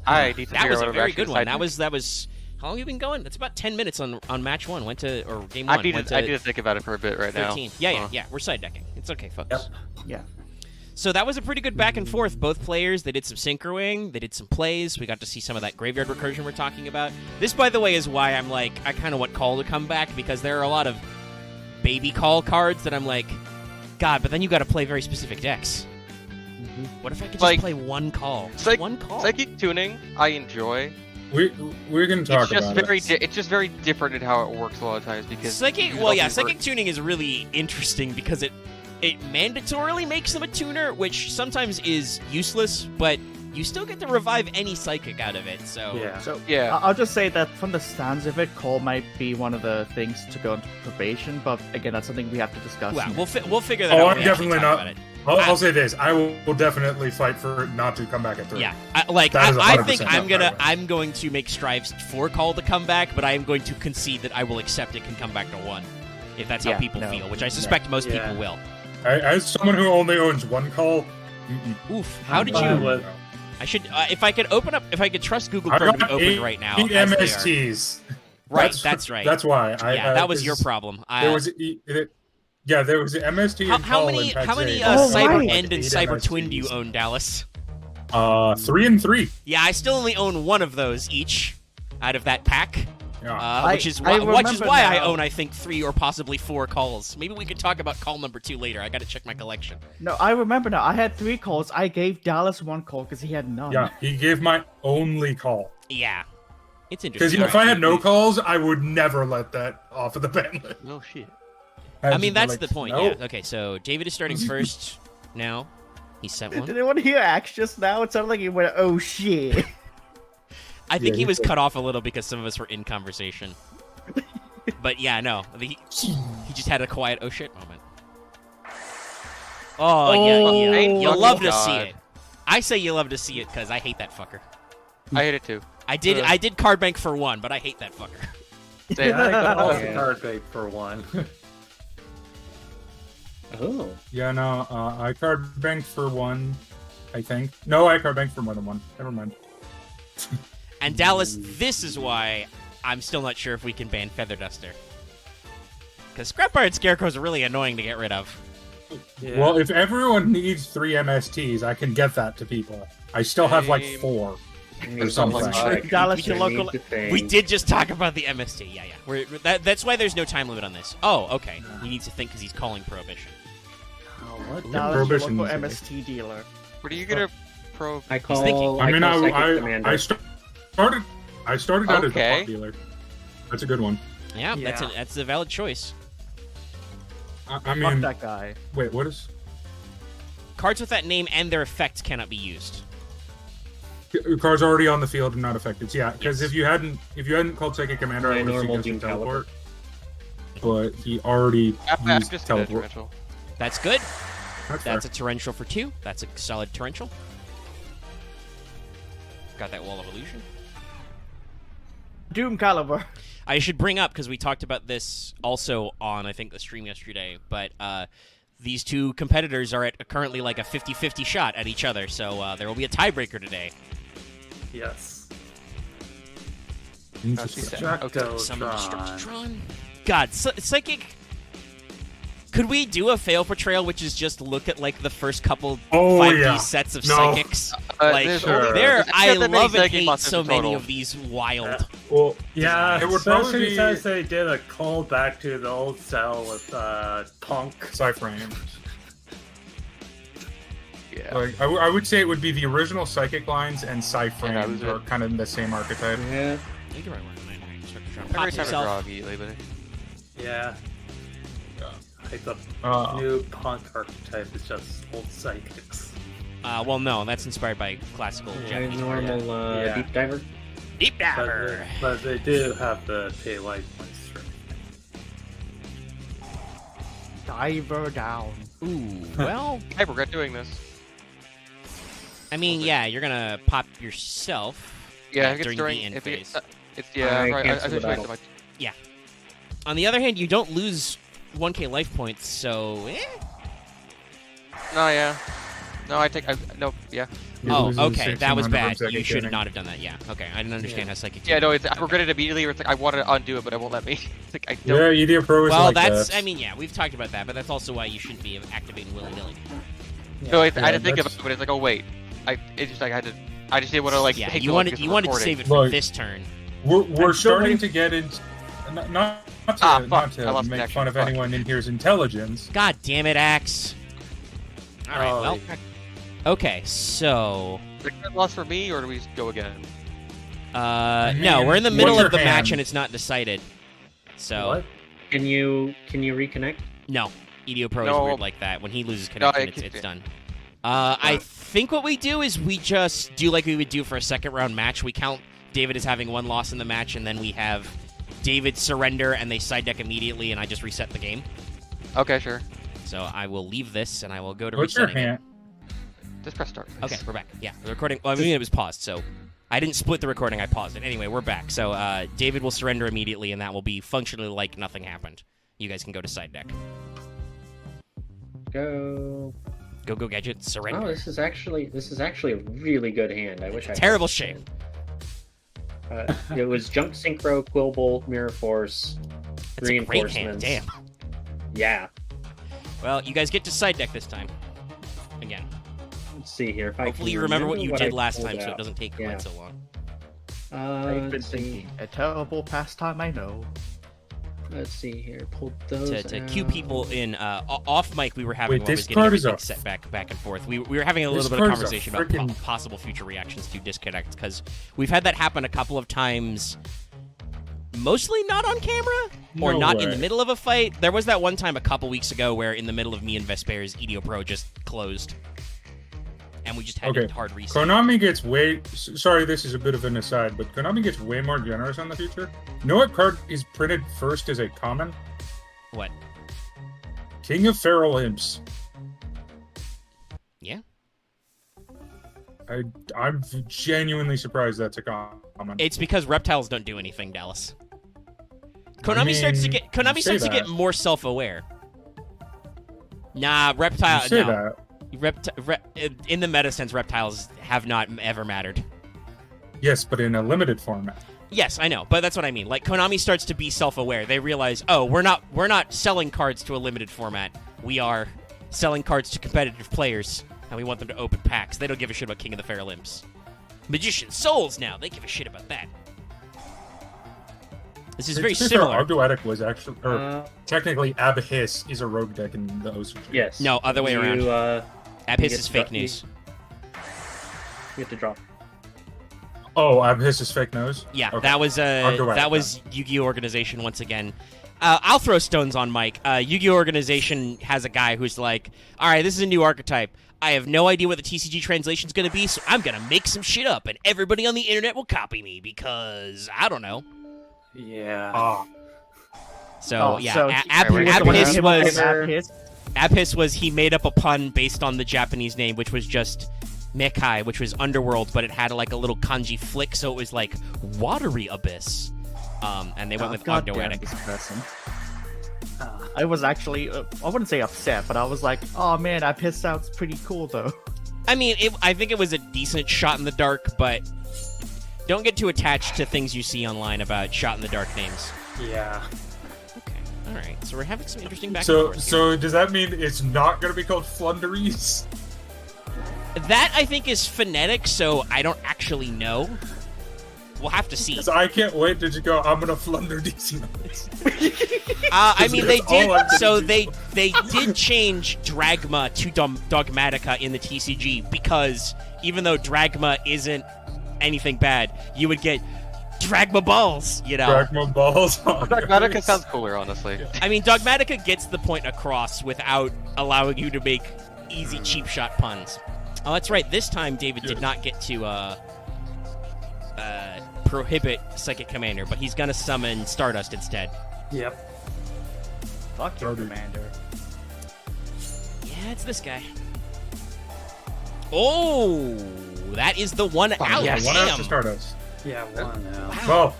F: I need to
A: That
F: figure
A: was
F: out
A: a
F: what
A: very
F: actually
A: good one.
F: side
A: That was. How long have you been going? That's about 10 minutes on match 1. Went to or game
F: I
A: 1.
F: need
A: went
F: to think about it for a bit right
A: 13.
F: now.
A: Yeah. We're side decking. It's okay, folks.
E: Yep.
B: Yeah.
A: So that was a pretty good back and forth. Both players, they did some synchroing, they did some plays. We got to see some of that graveyard recursion we're talking about. This, by the way, is why I'm like, I kind of want Call to come back, because there are a lot of baby Call cards that I'm like, God, but then you got to play very specific decks. What if I could just
F: Like,
A: play one Call? Just
F: Psych-
A: one Call.
F: Psychic tuning, I enjoy.
C: We're gonna talk
F: It's just
C: about
F: very
C: it.
F: it's just very different in how it works a lot of times because
A: Psychic,
F: you
A: well, yeah,
F: don't
A: psychic tuning is really interesting because it mandatorily makes them a tuner, which sometimes is useless, but you still get to revive any psychic out of it. So
E: Yeah.
B: So
F: Yeah.
B: I'll just say that from the stance of it, Cole might be one of the things to go into probation, but again, that's something we have to discuss.
A: well, we'll figure that
C: Oh,
A: out.
C: I'm
A: when we actually
C: definitely
A: talk
C: not.
A: about it.
C: I'll say this: I will definitely fight for it not to come back at 3.
A: Yeah,
C: That is
A: I
C: 100%
A: think
C: not
A: I'm going to make strives for Call to come back, but I am going to concede that I will accept it can come back to 1, if that's how
B: Yeah,
A: people
B: no.
A: feel, which I suspect most
E: Yeah.
A: people will.
C: As someone who only owns 1 call,
A: Oof! How did
E: fine
A: you?
E: with-
A: I should if I could open up if I could trust Google
C: I
A: Chrome to
C: got
A: be open
C: 8
A: right now.
C: 8
A: as they are.
C: MSTs.
A: Right, that's right.
C: That's why.
A: Yeah, that was your problem.
C: There was there was an MST.
A: How
C: in Call
A: many
C: and
A: how many
C: Pax 8.
A: Cyber
B: right.
A: End and
C: 8
A: Cyber Twin do you
C: MSTs.
A: own, Dallas?
C: 3 and 3.
A: Yeah, I still only own one of those each out of that pack.
C: Yeah.
A: Which is
B: I
A: why
B: remember
A: I
B: now.
A: own, I think, 3 or possibly 4 calls. Maybe we could talk about call number 2 later. I got to check my collection.
B: No, I remember now. I had 3 calls. I gave Dallas 1 call because he had none.
C: Yeah, he gave my only call.
A: Yeah, it's
C: Because
A: interesting.
C: if I had no calls, I would never let that off of the ban list.
F: No shit.
A: I mean, that's
C: Like,
A: the point.
C: no.
A: Yeah. Okay, so David is starting first now. He sent
B: Did
A: one.
B: anyone hear Axe just now? It sounded like he went, oh shit.
A: I think
C: Yeah,
A: he
C: he
A: was
C: did.
A: cut off a little because some of us were in conversation. But yeah, no, he just had a quiet oh shit moment. Oh, yeah,
F: thank
A: you'll
F: fucking
A: love to see
F: God.
A: it. I say you love to see it because I hate that fucker.
F: I hate it too.
A: I did card bank for 1, but I hate that fucker.
F: Same.
E: Yeah, I got all the
D: Yeah.
E: card bait for 1.
D: Oh.
C: Yeah, no, I card banked for 1. I think. No, I card bank for more than one. Never mind.
A: And Dallas, this is why I'm still not sure if we can ban Feather Duster. Because Scrapbar and Scarecrows are really annoying to get rid of.
E: Yeah.
C: Well, if everyone needs 3 MSTs, I can get that to people. I still have like 4. Or something.
B: Dallas, your local.
A: We did just talk about the MST. Yeah, yeah. That's why there's no time limit on this. Oh, okay. He needs to think because he's calling Prohibition.
E: Oh, what?
B: Dallas, your
C: Prohibition
B: local
C: usually.
B: MST dealer.
F: What are you gonna pro?
D: I
A: thinking.
D: call.
C: I mean,
D: call Psychic
C: I
D: Commander.
C: started out as a
F: Okay.
C: pot dealer. That's a good one.
A: Yeah,
B: Yeah.
A: that's a valid choice.
C: I
B: Fuck
C: mean,
B: that guy.
C: wait, what is?
A: Cards with that name and their effects cannot be used.
C: Cards already on the field and not affected. Yeah, because
A: Yes.
C: if you hadn't called Psychic Commander,
D: My
C: I would have
D: normal
C: suggested
D: Doom
C: teleport. But he already
F: I
C: used
F: just did a
C: teleport.
F: torrential.
A: That's good.
C: That's
A: That's
C: fair.
A: a torrential for 2. That's a solid torrential. Got that Wall of Illusion.
B: Doom Caliber.
A: I should bring up, because we talked about this also on, I think, the stream yesterday, but these two competitors are at currently like a 50-50 shot at each other, so there will be a tiebreaker today.
E: Yes.
C: Interesting.
A: Summon
E: Structotron.
A: Structotron. God, Psychic... Could we do a fail portrayal, which is just look at like the first couple
C: Oh,
A: 5D
C: yeah.
A: sets of
C: No.
A: Psychics? Like,
F: there's
E: Sure.
F: only-
A: there,
F: there's
A: I
F: not that many
A: love and
F: psychic
A: hate
F: monsters
A: so
F: in
A: many
F: total.
A: of these wild.
C: Well,
E: Yeah,
C: it would probably
E: especially
C: be
E: since they did a callback to the old cell with Punk.
C: Psyframe.
F: Yeah.
C: Like, I would say it would be the original Psychic lines and
F: Yeah,
C: Psyframe
F: that was
C: are
F: it.
C: kind of in the same archetype.
D: Yeah.
A: You can write one of mine, Structotron.
F: Every
A: Pop
F: time I draw
A: yourself.
F: immediately, but
E: Yeah. Like the
C: Uh,
E: new Punk archetype is just old psychics.
A: Well, no, that's inspired by classical
D: My
A: Japanese.
D: normal
E: Yeah.
D: deep diver.
A: Deep
E: But
A: Diver.
E: but they do have the pay light points.
B: Diver down.
A: Ooh, well,
F: I regret doing this.
A: I mean, yeah, you're gonna pop yourself.
F: Yeah, if it's
A: during
F: during
A: the end
F: if
A: phase.
F: it's yeah,
D: I
F: right.
D: cancel
F: I
D: the
F: just wait
D: battle.
F: till my
A: On the other hand, you don't lose 1k life points, so
F: no, yeah, no, I take no, yeah,
C: he
A: Oh,
C: loses
A: okay, that was
C: 1600
A: bad.
C: from
A: You
C: Psychic
A: should
C: Cannon.
A: not have done that. Yeah, okay, I didn't understand how psychic.
F: yeah. No, it's I regret it immediately. Where it's like I want to undo it, but it won't let me. It's like I don't.
C: Yeah, EDA Pro is
A: Well,
C: like
A: that's.
C: that.
A: I mean, yeah, we've talked about that, but that's also why you shouldn't be activating willy nilly.
F: No, I
C: Yeah,
F: had to think of
C: that's-
F: it, but it's like, oh wait, it's just like I had to. I just didn't want to like.
A: Yeah,
F: take
A: you
F: too long
A: wanted
F: because
A: you
F: of
A: wanted to
F: recording.
A: save it for
C: Look.
A: this turn.
C: We're
B: I'm still
C: starting
B: waiting-
C: to get into not to,
F: Ah,
C: not
F: fuck,
C: to
F: I lost
C: make
F: connection,
C: fun of
F: fuck.
C: anyone in here's intelligence.
A: God damn it, Axe. All right,
E: Oh,
A: well, okay, so.
F: Is it lost for me, or do we just go again?
A: No,
C: mean,
A: we're in the
C: what's
A: middle
C: your
A: of the match
C: hand?
A: and it's not decided. So
E: What?
D: Can you reconnect?
A: no, EDO Pro
F: No.
A: is weird like that. When he loses connection,
F: it
A: it's
F: keeps it.
A: done. I think what we do is we just do like we would do for a second round match. We count David as having one loss in the match, and then we have David surrender and they side deck immediately, and I just reset the game.
F: Okay, sure.
A: So I will leave this and I will go to
C: What's your
A: resetting it.
C: hand?
F: Just press start.
A: Okay, we're back. Yeah, the recording. Well, I mean, it was paused, so I didn't split the recording. I paused it. Anyway, we're back. So David will surrender immediately, and that will be functionally like nothing happened. You guys can go to side deck.
D: Go.
A: Go gadget surrender.
D: Oh, this is actually a really good hand. I wish I.
A: Terrible shame.
D: It was Junk Synchro, Quillbolt, Mirror Force,
A: That's a great hand.
D: reinforcements.
A: Damn.
D: Yeah.
A: Well, you guys get to side deck this time. Again.
D: Let's see here. If I
A: Hopefully
D: can
A: you remember what you
D: I
A: did last
D: pulled
A: time, so it
D: out.
A: doesn't take
D: Yeah.
A: quite so long.
B: I've been
D: Let's see.
B: thinking. A terrible pastime, I know.
D: Let's see here. Pull those
A: To
D: out.
A: cue people in off mic, we were having
C: Wait,
A: one was
C: this
A: getting
C: card is
A: everything
C: a-
A: set back and forth. We were having a
C: This
A: little bit of
C: card is a
A: conversation about
C: frickin-
A: possible future reactions to disconnect because we've had that happen a couple of times. Mostly not on camera or
C: No
A: not in the
C: way.
A: middle of a fight. There was that one time a couple weeks ago where in the middle of me and Vespair's EDO Pro just closed, and we just had
C: Okay.
A: to hard reset.
C: Konami gets way. Sorry, this is a bit of an aside, but Konami gets way more generous on the future. You know what card is printed first as a common?
A: What?
C: King of Feral Imps.
A: Yeah.
C: I'm genuinely surprised that's a common.
A: It's because reptiles don't do anything, Dallas. Konami
C: I mean,
A: starts to get
C: you say
A: more self-aware. Nah, reptile.
C: You say
A: No.
C: that.
A: In the meta sense, reptiles have not ever mattered.
C: Yes, but in a limited format.
A: Yes, I know, but that's what I mean. Like, Konami starts to be self-aware. They realize, oh, we're not selling cards to a limited format. We are selling cards to competitive players, and we want them to open packs. They don't give a shit about King of the Fair Limps. Magician Souls now, they give a shit about that. This is very similar.
C: Argoetic was actually, or technically, Abyss is a rogue deck in the OCG.
D: Yes.
A: No, other way around. Abyss is fake news.
D: You have to drop.
C: Oh, Abyss is fake news?
A: Yeah,
C: Okay.
A: that was Yu-Gi-Oh! Organization once again. I'll throw stones on Mike. Yu-Gi-Oh! Organization has a guy who's like, all right, this is a new archetype. I have no idea what the TCG translation's going to be, so I'm going to make some shit up, and everybody on the internet will copy me because, I don't know.
E: Yeah.
A: So, Abyss was he made up a pun based on the Japanese name, which was just Mekai, which was underworld, but it had like a little kanji flick, so it was like watery abyss. And they went with Ogdoetic.
B: I was actually, I wouldn't say upset, but I was like, oh man, Abyss sounds pretty cool though.
A: I mean, I think it was a decent shot in the dark, but don't get too attached to things you see online about shot in the dark names.
E: Yeah.
A: Okay, all right. So we're having some interesting back and forth.
C: So does that mean it's not going to be called Flunderies?
A: That I think is phonetic, so I don't actually know. We'll have to see.
C: Because I can't wait to just go, I'm going to flunder DC notes.
A: I mean, they did. So
C: do.
A: they did change Dragma to Dogmatica in the TCG because even though Dragma isn't anything bad, you would get Dragma balls, you know.
C: Dragma balls.
F: Dogmatica sounds cooler, honestly.
A: I mean, Dogmatica gets the point across without allowing you to make easy cheap shot puns. Oh, that's right. This time, David did not get to prohibit Psychic Commander, but he's gonna summon Stardust instead.
E: Yep.
B: Fuck your commander.
A: Yeah, it's this guy. Oh, that is the one out.
C: Yeah, one
A: Damn.
C: out to Stardust.
E: Yeah, one now.
A: Wow.
C: Well,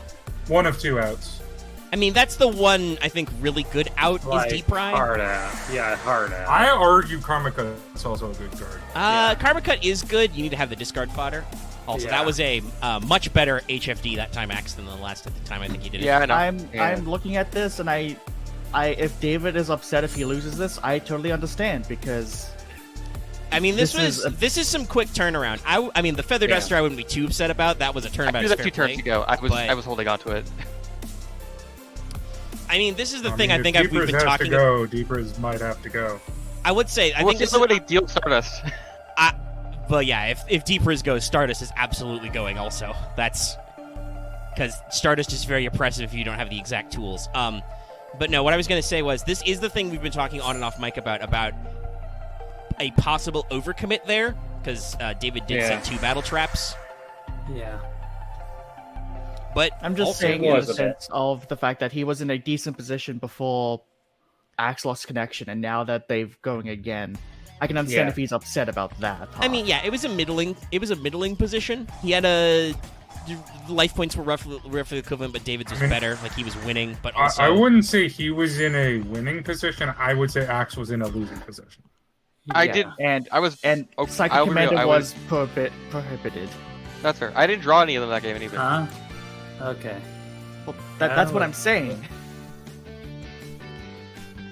C: one of two outs.
A: I mean, that's the one I think really good out
E: Like,
A: is Deep Ride.
E: hard out. Yeah, hard out.
C: I argue Karmika is also a good card.
A: Karma Cut is good. You need to have the discard fodder. Also,
E: Yeah.
A: that was a much better HFD that time Axe than the last time I think he did it.
F: Yeah, I know.
B: I'm looking at this and I if David is upset if he loses this, I totally understand because
A: I mean, this
B: This
A: is some quick turnaround. I mean, the Feather Duster I wouldn't be too upset about. That was a turnabout.
F: I knew that 2 turns ago. I was holding on to it.
A: I mean, this is the
C: I
A: thing
C: mean,
A: I think
C: if
A: we've been
C: Deepers has
A: talking
C: to go. Deepers might have to go.
A: I would say I
F: Well,
A: think
F: it's
A: this
F: the way
A: is.
F: they deal Stardust.
A: But yeah, if Deepers goes, Stardust is absolutely going. Also, that's because Stardust is very oppressive if you don't have the exact tools. But no, what I was going to say was this is the thing we've been talking on and off mic about a possible overcommit there because David did say 2 battle traps.
E: Yeah.
A: But
B: I'm just
A: also,
B: saying in
D: was
B: the
D: a bit.
B: sense of the fact that he was in a decent position before Axe lost connection, and now that they've going again, I can understand
D: Yeah.
B: if he's upset about that.
A: I mean, yeah, it was a middling position. He had a life points were roughly equivalent, but David's was better. Like he was winning, but also
C: I wouldn't say he was in a winning position. I would say Axe was in a losing position.
F: I
B: Yeah,
F: did.
B: and
F: I was.
B: and
F: Oh,
B: Psychic
F: I'll be real,
B: Commander
F: I
B: was prohibited.
F: That's fair. I didn't draw any of them that game either.
E: Huh? Okay.
B: Well, that's what I'm saying.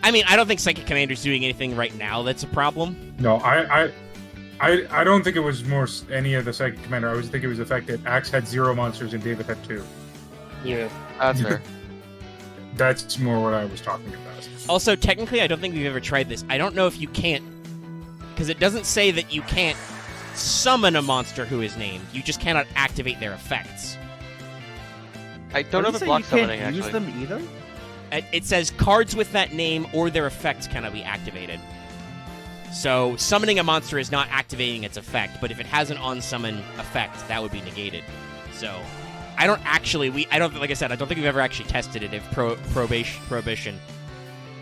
A: I mean, I don't think Psychic Commander's doing anything right now that's a problem.
C: No, I don't think it was more any of the Psychic Commander. I was think it was the fact that Axe had 0 monsters and David had 2.
D: Yeah.
F: That's fair.
C: That's more what I was talking about.
A: Also, technically, I don't think we've ever tried this. I don't know if you can't, because it doesn't say that you can't summon a monster who is named. You just cannot activate their effects.
F: I don't know if it
B: Did you say
F: blocks
B: you
F: summoning
B: can't use
F: actually.
B: them either?
A: It says cards with that name or their effects cannot be activated. So summoning a monster is not activating its effect, but if it has an on-summon effect, that would be negated. So I don't like I said, I don't think we've ever actually tested it if Prohibition.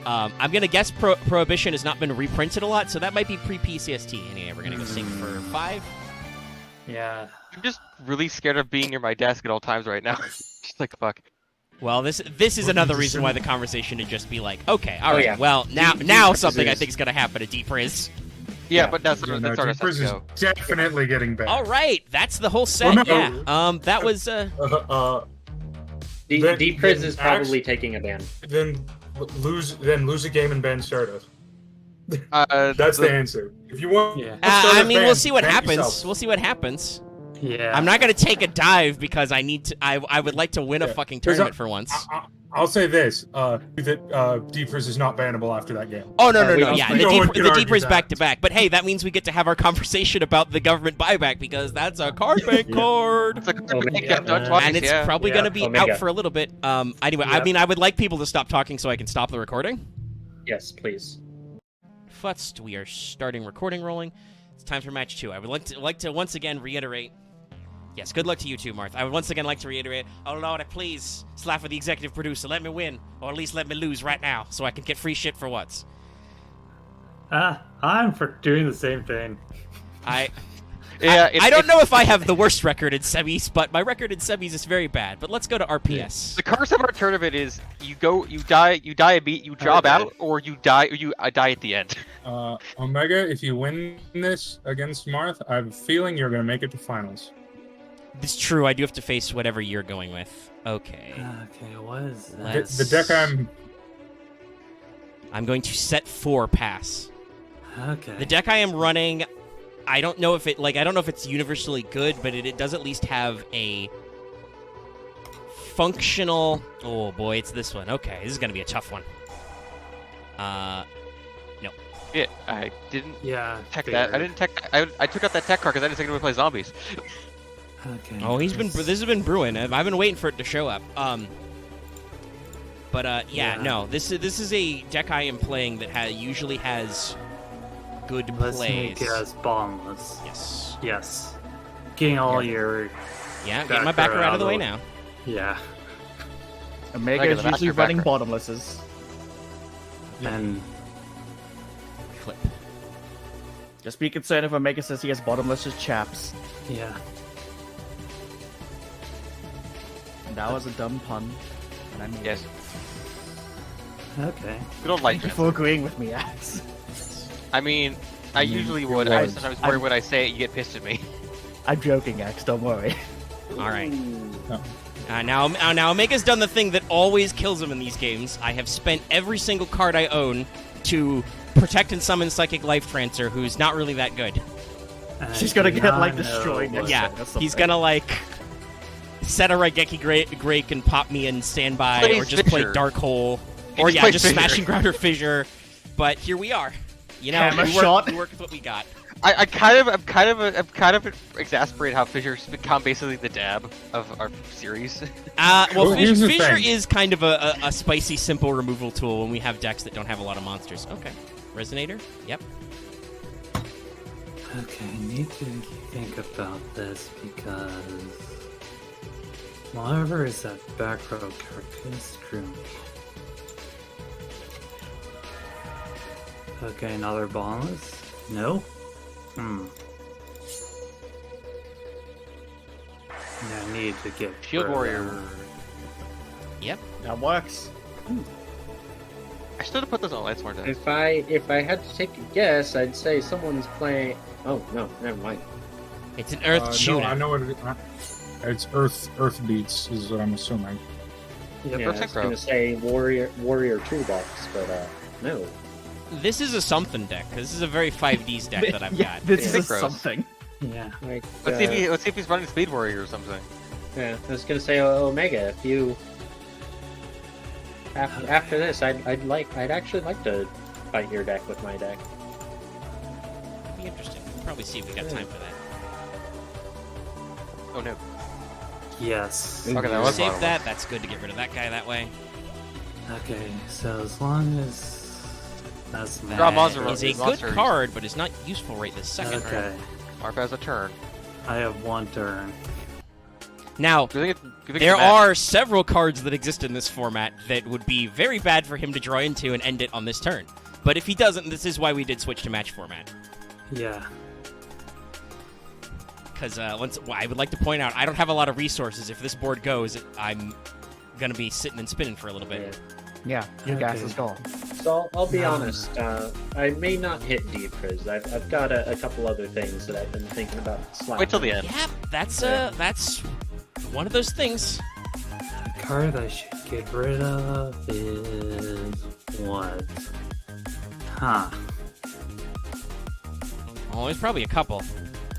A: I'm gonna guess Prohibition has not been reprinted a lot, so that might be pre-PCST. Anyway, we're gonna go sync for 5.
E: Yeah.
F: I'm just really scared of being near my desk at all times right now. Just like fuck.
A: Well, this is another reason why the conversation should just be like, okay, all right,
D: yeah.
A: well, now
D: Deep
A: something I
D: Riz.
A: think is gonna happen to Deep Riz.
F: Yeah, but that's
C: Yeah,
F: that's
C: no,
F: our
C: Deepers is
F: go.
C: definitely getting banned.
A: All right, that's the whole set.
C: no.
A: Yeah. That was.
C: Then-
D: Deep
C: then
D: is
C: Axe-
D: probably taking a ban.
C: Then lose a game and ban Stardust.
F: Uh,
C: That's the answer. If you want,
E: Yeah.
A: I
C: Stardust
A: mean, we'll
C: banned,
A: see what
C: ban
A: happens.
C: yourself.
A: We'll see what happens.
E: Yeah.
A: I'm not gonna take a dive because I need to. I would like to win a
C: Yeah.
A: fucking
C: There's
A: tournament for once.
C: I'll say this: that Deepers is not bannable after that game.
A: Oh no,
D: we-
A: yeah,
C: no one can
A: the
C: argue
A: deeper is
C: that.
A: back to back. But hey, that means we get to have our conversation about the government buyback because that's a card bank card,
F: it's a
D: Omega.
F: get done twice,
A: and it's
F: yeah.
A: probably
E: Yeah.
A: gonna be
D: Omega.
A: out for a little bit. Anyway, I
E: Yep.
A: mean, I would like people to stop talking so I can stop the recording.
D: Yes, please.
A: Futz, we are starting recording rolling. It's time for match 2. I would like to once again reiterate. Yes, good luck to you too, Marth. I would once again like to reiterate, oh Lord, please, Slapper the executive producer, let me win, or at least let me lose right now, so I can get free shit for once.
E: I'm for doing the same thing.
F: Yeah,
A: I don't know if I have the worst record in semis, but my record in semis is very bad. But let's go to RPS.
F: The curse of our tournament is you die a beat, you job
E: Okay.
F: out, or you die at the end.
C: Omega, if you win this against Marth, I have a feeling you're going to make it to finals.
A: It's true, I do have to face whatever you're going with. Okay.
E: Okay, what is
C: The,
E: that?
A: Let's-
C: the deck
A: I'm going to set 4 pass.
E: Okay.
A: The deck I am running, I don't know if it's universally good, but it does at least have a functional. Oh boy, it's this one. Okay, this is gonna be a tough one.
F: Yeah, I didn't
E: Yeah.
F: tech that. I didn't tech. I took out that tech card because I didn't think it would play zombies.
E: Okay.
A: Oh, this has been brewing. I've been waiting for it to show up. Yeah, no, this is a deck I am playing that usually has good
E: Let's
A: plays.
E: make us bottomless.
A: Yes.
E: Yes. Getting all your.
A: Yeah, get my backer out of the way now.
E: Yeah.
B: Omega
F: Omega,
B: is
F: the
B: usually
F: master
B: running
F: backer.
B: bottomlesses.
E: And
A: Clip.
B: Just be concerned if Omega says he has bottomlesses chaps.
E: yeah.
B: And that was a dumb pun. And I mean,
F: Yes.
E: Okay.
F: Good old light
B: thank you
F: trans.
B: for agreeing with me, Axe.
F: I mean, I usually would. I was sometimes worried when I say it, you get pissed at me.
B: I'm joking, Axe. Don't worry.
A: All right. Now Omega's done the thing that always kills him in these games. I have spent every single card I own to protect and summon Psychic Life Trancer, who's not really that good.
E: And
B: She's
E: I
B: gonna
E: do
B: get,
E: not
B: like,
E: know
B: destroyed
E: what-
B: next
A: Yeah,
B: or
A: he's
B: something.
A: gonna like set a Raigeki Grake and pop me in standby,
F: Play
A: or just play
F: Fissure.
A: Dark Hole,
F: He
A: or
F: just
A: yeah,
F: plays
A: just
F: Fissure.
A: Smashing Ground or Fissure. But here we are. You know,
B: Hammer
A: we
B: shot.
A: work with what we got.
F: I'm kind of exasperated how Fissure's become basically the dab of our series.
A: Well,
C: Well, here's the
A: Fissure
C: thing.
A: is kind of a spicy, simple removal tool when we have decks that don't have a lot of monsters. Okay. Resonator? Yep.
E: Okay, I need to think about this because whatever is that back row card could screw me. Okay, another bonus? No? I need to get
F: Shield Warrior.
E: further.
A: Yep.
B: That works.
F: I should have put this on Light Smart Deck.
D: If I had to take a guess, I'd say someone's playing. Oh no, never mind.
A: It's an Earth
C: no,
A: Tuna.
C: I know what it is. It's Earth Beats, is what I'm assuming.
E: Yep.
D: Yeah, I was gonna say Warrior Toolbox, but no.
A: This is a something deck. This is a very 5Ds deck that I've
B: Yeah,
A: got.
B: this is
F: Synchros.
B: something.
E: Yeah.
D: Like,
F: Let's see if he's running Speed Warrior or something.
D: yeah, I was gonna say Omega. If you after this, I'd actually like to fight your deck with my deck.
A: That'd be interesting. We'll probably see if we got time for that.
F: Oh no.
E: Yes.
F: Okay, that was
A: Save
F: bottomless.
A: that. That's good to get rid of that guy that way.
E: Okay, so as long as that's
F: Draw
A: That
F: monster
A: is a good
F: monsters.
A: card, but it's not useful right this second.
E: Okay,
F: Marth has a turn.
E: I have one turn.
A: Now,
F: Do you think it's
A: there
F: bad?
A: are several cards that exist in this format that would be very bad for him to draw into and end it on this turn. But if he doesn't, this is why we did switch to match format.
E: Yeah.
A: Because I would like to point out, I don't have a lot of resources. If this board goes, I'm gonna be sitting and spinning for a little bit.
B: Yeah, your gas
E: Okay.
B: is gone.
D: So I'll be honest. I may not hit deep because I've got a couple other things that I've been thinking about slapping.
F: Wait till the end.
A: Yeah, that's one of those things.
E: The card I should get rid of is what? Huh.
A: Oh, there's probably a couple.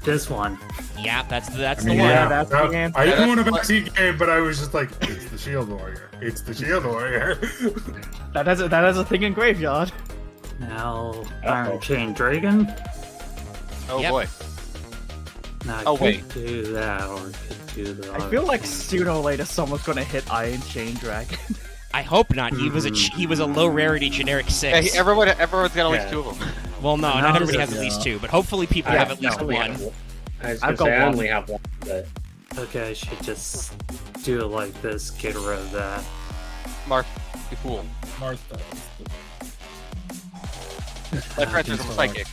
E: This one.
A: Yeah, that's the
C: I
A: one.
C: mean,
B: that's the
C: that-
B: answer.
C: I didn't want to backseat game, but I was just like, it's the Shield Warrior. It's the Shield Warrior.
B: That has a thing in graveyard.
E: Now, Iron Chain Dragon.
F: Oh
A: Yep.
F: boy.
E: Now, I
F: Oh,
E: could
F: wait.
E: do that, or I could do the
B: I
E: other
B: feel like
E: thing.
B: sooner or later someone's gonna hit Iron Chain Dragon.
A: I hope not. He was a low rarity generic
F: Yeah,
A: 6.
F: everyone's got at least
D: Yeah.
F: 2 of them.
A: Well, no,
E: No,
A: not everybody has
E: yeah.
A: at least 2, but hopefully people have at least
D: only
A: one.
D: have one. I was
B: I've
D: gonna say
B: got
D: I
B: one.
D: only have one, but
E: Okay, I should just do it like this, get rid of that.
F: Marth, you fool.
C: Martha.
F: My friends are some psychic.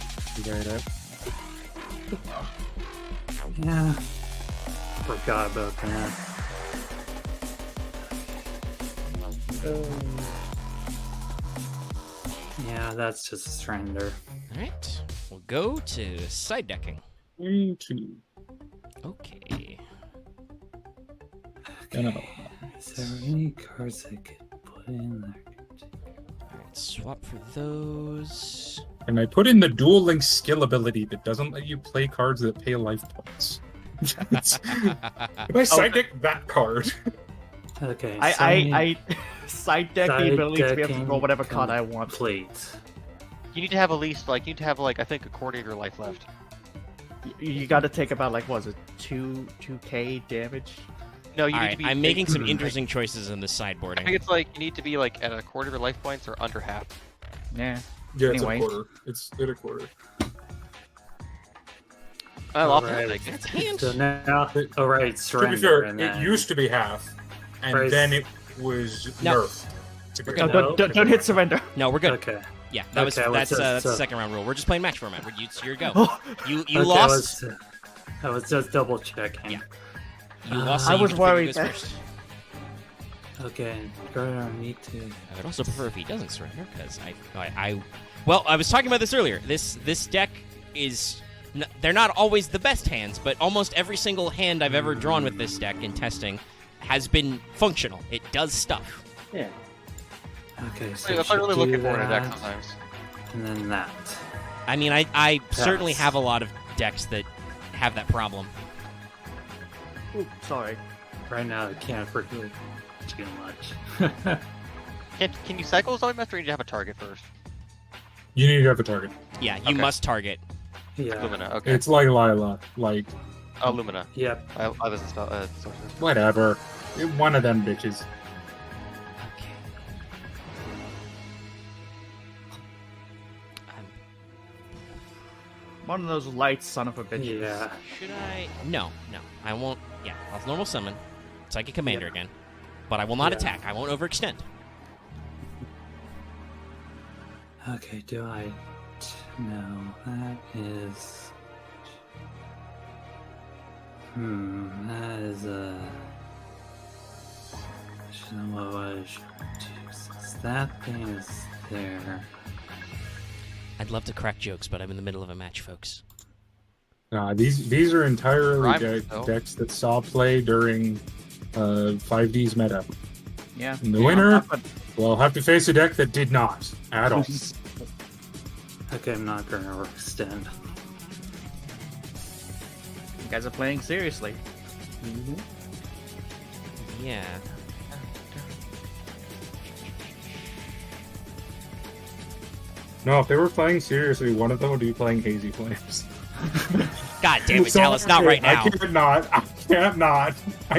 E: Yeah. Forgot about that. Yeah, that's just a surrender.
A: Alright, we'll go to side decking.
C: 3, 2.
A: Okay.
E: Is there any cards I could put in there?
A: Alright, swap for those.
C: And I put in the Dual Link skill ability that doesn't let you play cards that pay life points. If I side deck that card,
E: Okay,
B: I side deck the
E: Side
B: ability to be able to
E: decking
B: roll whatever card I want.
E: Complete.
F: You need to have at least, like, I think a quarter of your life left.
B: You got to take about like what was it 2k damage?
F: No, you need
A: Alright,
F: to be.
A: I'm making some
E: like-
A: interesting choices in the
F: I think
A: sideboarding.
F: it's like you need to be like at a quarter of your life points or under half.
B: Yeah.
C: yeah,
B: Anyway.
C: it's a quarter. It's at a quarter.
F: I love
E: Alright.
F: it.
A: That's hand.
E: So now, alright,
C: To
E: surrender.
C: be fair,
E: and
C: it
E: then...
C: used to be half, and
E: Right.
C: then it was
A: No.
C: nerfed. To
A: We're
C: begin
A: good.
B: No, don't hit surrender.
A: No, we're good.
E: Okay.
A: Yeah, that was
E: Okay,
A: that's
E: let's
A: the
E: just,
A: second round rule. We're just playing match format. It's your go.
B: Oh,
A: You
E: Okay,
A: lost.
E: I was just double checking.
A: Yeah. You lost. So
B: I
A: you
B: was
A: get to pick who
B: worried
A: goes
B: that-
A: first.
E: Okay, I need to.
A: I would also prefer if he doesn't surrender because well, I was talking about this earlier. This deck is they're not always the best hands, but almost every single hand I've ever drawn with this deck in testing has been functional. It does stuff.
D: yeah.
E: Okay, so
F: That's what I really
E: should do
F: looking for in a deck
E: that,
F: sometimes.
E: and then that.
A: I mean, I certainly
E: Pass.
A: have a lot of decks that have that problem.
B: Ooh, sorry.
E: Right now, I can't forget too much.
F: Can you cycle Zombie Master or you need to have a target first?
C: You need to have a target.
A: Yeah, you
F: Okay.
A: must target.
E: Yeah.
F: Lumina, okay.
C: It's like Lila, like
F: Oh, Lumina.
E: Yep.
F: I was spell, sorcerer.
C: whatever. One of them bitches.
A: Okay.
B: One of those light son of a bitches.
E: Yeah.
A: Should I? No, I won't. Yeah, I'll normal summon Psychic Commander again, but I will not
E: Yeah.
A: attack. I won't overextend.
E: Okay, do I? No, that is. That is I don't know what I should do, since that thing is there.
A: I'd love to crack jokes, but I'm in the middle of a match, folks.
C: These are entirely
F: Rhymes, though.
C: decks that saw play during 5D's meta.
B: Yeah.
C: And the
B: Yeah,
C: winner
B: but-
C: will have to face a deck that did not at all.
E: Okay, I'm not gonna overextend.
B: You guys are playing seriously.
A: Yeah.
C: No, if they were playing seriously, one of them would be playing Hazy Flames.
A: God damn it, Dallas! Not right now.
C: I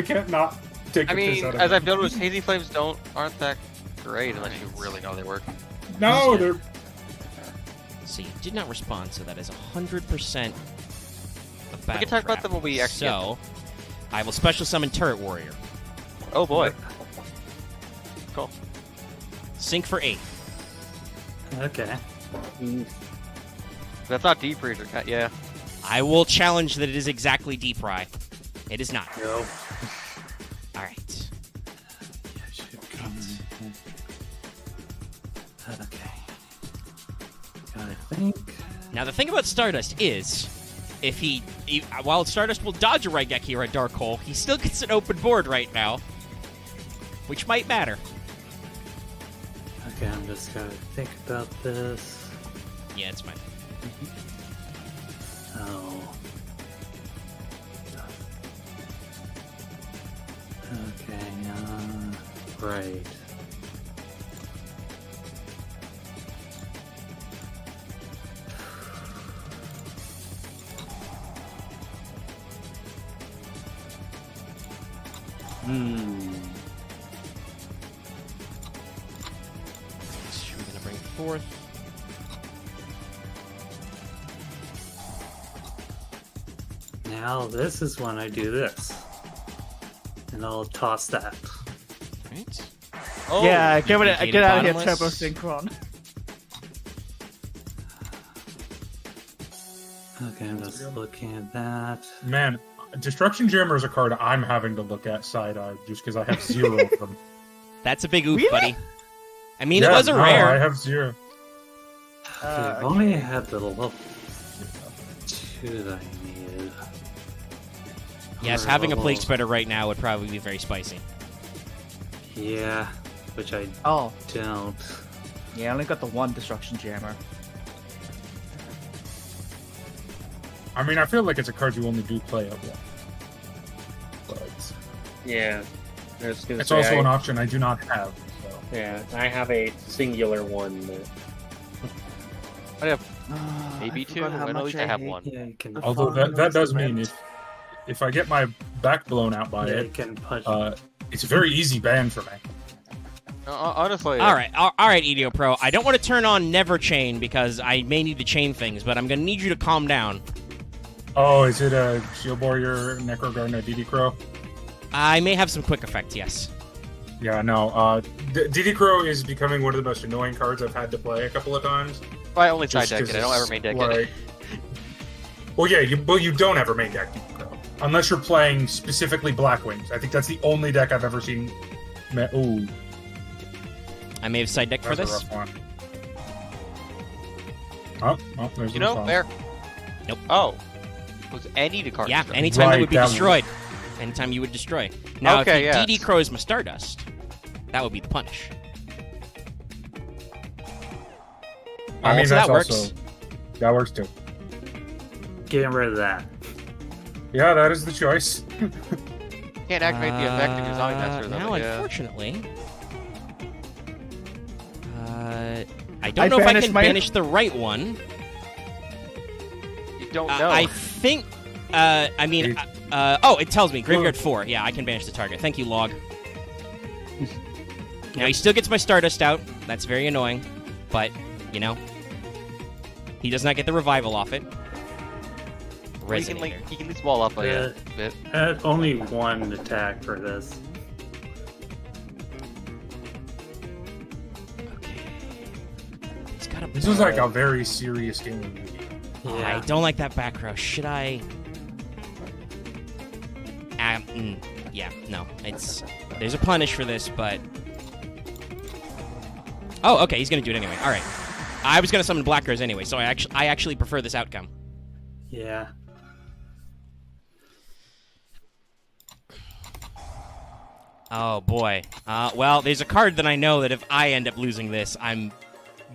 C: can't not take
F: I
C: the piss
F: mean,
C: out of
F: as
C: it.
F: I've noticed, Hazy Flames aren't that great unless you really know they work.
C: No, they're
A: So you did not respond, so that is 100% a
F: We
A: battle
F: can talk about
A: trap.
F: them when we actually.
A: So, I will special summon Turret Warrior.
F: Oh boy. Cool.
A: Sync for 8.
E: Okay.
F: That's not deep freezer. Yeah.
A: I will challenge that it is exactly Deep Rye. It is not.
E: Go.
A: Alright.
E: Yeah, should come in. Okay. I think.
A: Now the thing about Stardust is, if while Stardust will dodge a Raigeki or a Dark Hole, he still gets an open board right now, which might matter.
E: Okay, I'm just gonna think about this.
A: Yeah, it's fine.
E: Oh. Okay, right.
A: We're gonna bring forth.
E: Now this is when I do this. And I'll toss that.
A: Right.
F: Oh,
B: Yeah, get out of here,
A: bottomless.
B: Turbo Synchron.
E: Okay, I'm just looking at that.
C: Man, Destruction Jammer is a card I'm having to look at side-eye just because I have 0 of them.
A: That's a big oof,
B: Really?
A: buddy. I mean,
C: Yeah,
A: it was a
C: no,
A: rare.
C: I have 0.
E: Okay, if only I had the level 2 that I needed.
A: Yes,
E: Or
A: having a
E: level-
A: Plague Spreader right now would probably be very spicy.
E: Yeah, which I
B: Oh,
E: don't.
B: yeah, I only got the one Destruction Jammer.
C: I mean, I feel like it's a card you only do play at once. But
D: Yeah. I was gonna
C: it's
D: say,
C: also an option I do not have. So.
D: Yeah, I have a singular one that
F: I have maybe two.
B: forgot how
F: At
B: much
F: least I have one.
E: Yeah, you can.
C: Although that does mean if I get my back blown out by
E: yeah, you
C: it,
E: can punch.
C: it's a very easy ban for me.
F: Honestly.
A: All right, EDO Pro. I don't want to turn on Never Chain because I may need to chain things, but I'm gonna need you to calm down.
C: Oh, is it a Shield Warrior, Necro Gardener, DD Crow?
A: I may have some quick effect. Yes.
C: Yeah, no. DD Crow is becoming one of the most annoying cards I've had to play a couple of times.
F: I only side
C: Just
F: deck
C: 'cause
F: it. I don't ever
C: it's
F: main deck
C: like...
F: it.
C: Well, yeah, you don't ever main deck DD Crow. Unless you're playing specifically Black Wings. I think that's the only deck I've ever seen... Ooh,
A: I may have side decked for
C: that's a
A: this.
C: rough one. Oh, there's
F: You
C: the
F: know,
C: response.
F: there.
A: Nope.
F: Oh. Was any to card?
A: Yeah,
F: destroyed?
A: anytime that
C: Right,
A: would be
C: that
A: destroyed. Anytime you would destroy. Now,
F: Okay,
A: if
F: yeah.
A: DD Crows my Stardust, that would be the punish.
C: I mean,
A: so
C: that's
A: that works.
C: also... That works too.
E: Getting rid of that.
C: Yeah, that is the choice.
F: Can't activate the effect in your zombie master though.
A: Now,
F: but yeah.
A: unfortunately, I don't know if I
B: banished
A: can
B: my-
A: banish the right one.
F: You don't know.
A: I think. I mean, oh, it tells me Graveyard 4. Yeah, I can banish the target. Thank you, Log. Now he still gets my Stardust out. That's very annoying, but you know, he does not get the revival off it.
F: Well, you can
A: Resonator.
F: at least wall up a bit.
E: I had only one attack for this.
A: Okay. He's got a.
C: This is like a very serious game.
E: Yeah.
A: I don't like that back row. Should I? Yeah, no. There's a punish for this, but. Oh, okay. He's gonna do it anyway. All right. I was gonna summon Black Rose anyway, so I actually prefer this outcome.
E: Yeah.
A: Oh boy. Well, there's a card that I know that if I end up losing this, I'm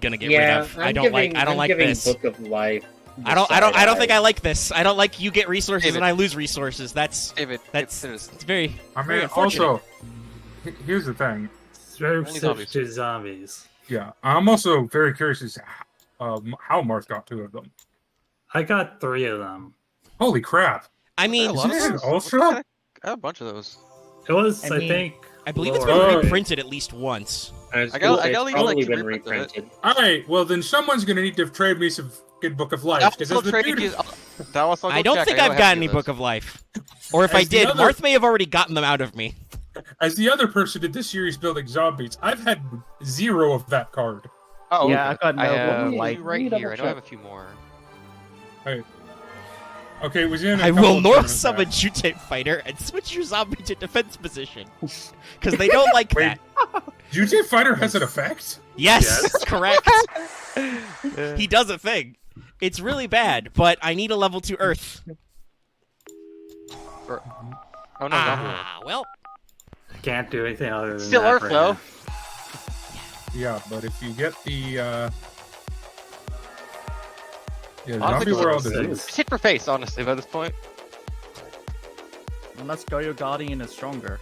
A: gonna get rid of. I don't like this.
D: Book of Life.
A: I don't think I like this. I don't like you get resources
F: David.
A: and I lose resources. That's
F: David,
A: it's
F: there's
A: very.
C: I
A: very
C: mean,
A: unfortunate.
C: also, here's the thing.
E: Throw
F: Only zombies.
E: to zombies.
C: Yeah, I'm also very curious as to how Marth got 2 of them.
E: I got 3 of them.
C: Holy crap!
A: I mean,
F: a lot of
C: Is it
F: those.
C: Ultra?
F: What kind of- I have a bunch of those.
E: It was,
B: I
E: I
B: mean,
E: think.
A: I believe it's
E: lower-
A: been
C: Oh.
A: reprinted at least once.
F: I got at least, like,
D: probably
F: 2
D: been
F: reprints of it.
D: reprinted.
C: All right, well then someone's gonna need to trade me some good Book of Life
F: I'll
C: because
F: also trade you. I'll
A: I don't think I've got any Book of Life. Or if I
C: As the
A: did,
C: other-
A: Marth may have already gotten them out of me.
C: as the other person in this series building zombies, I've had 0 of that card.
F: Oh,
B: Yeah,
F: okay.
B: I've got no
F: I
B: Book
F: have
B: of
F: two
B: Life.
F: right
D: Let me
F: here. I know I have a few more.
C: Okay, it was in.
A: I will North summon Jute Fighter and switch your zombie to defense position. Because they don't like
C: Wait.
A: that.
C: Jute Fighter has an effect.
A: Yes,
E: Yes.
A: correct. He does a thing. It's really bad, but I need a level 2 Earth.
F: Oh no, not really.
A: Well,
E: I can't do anything other than
F: Still
E: that
F: Earth
E: right
F: though.
E: now.
C: Yeah, but if you get the yeah, the
F: Honestly,
C: zombie world
E: it's-
C: is.
F: Just hit for face, honestly, by this point.
B: Unless Go Your Guardian is stronger.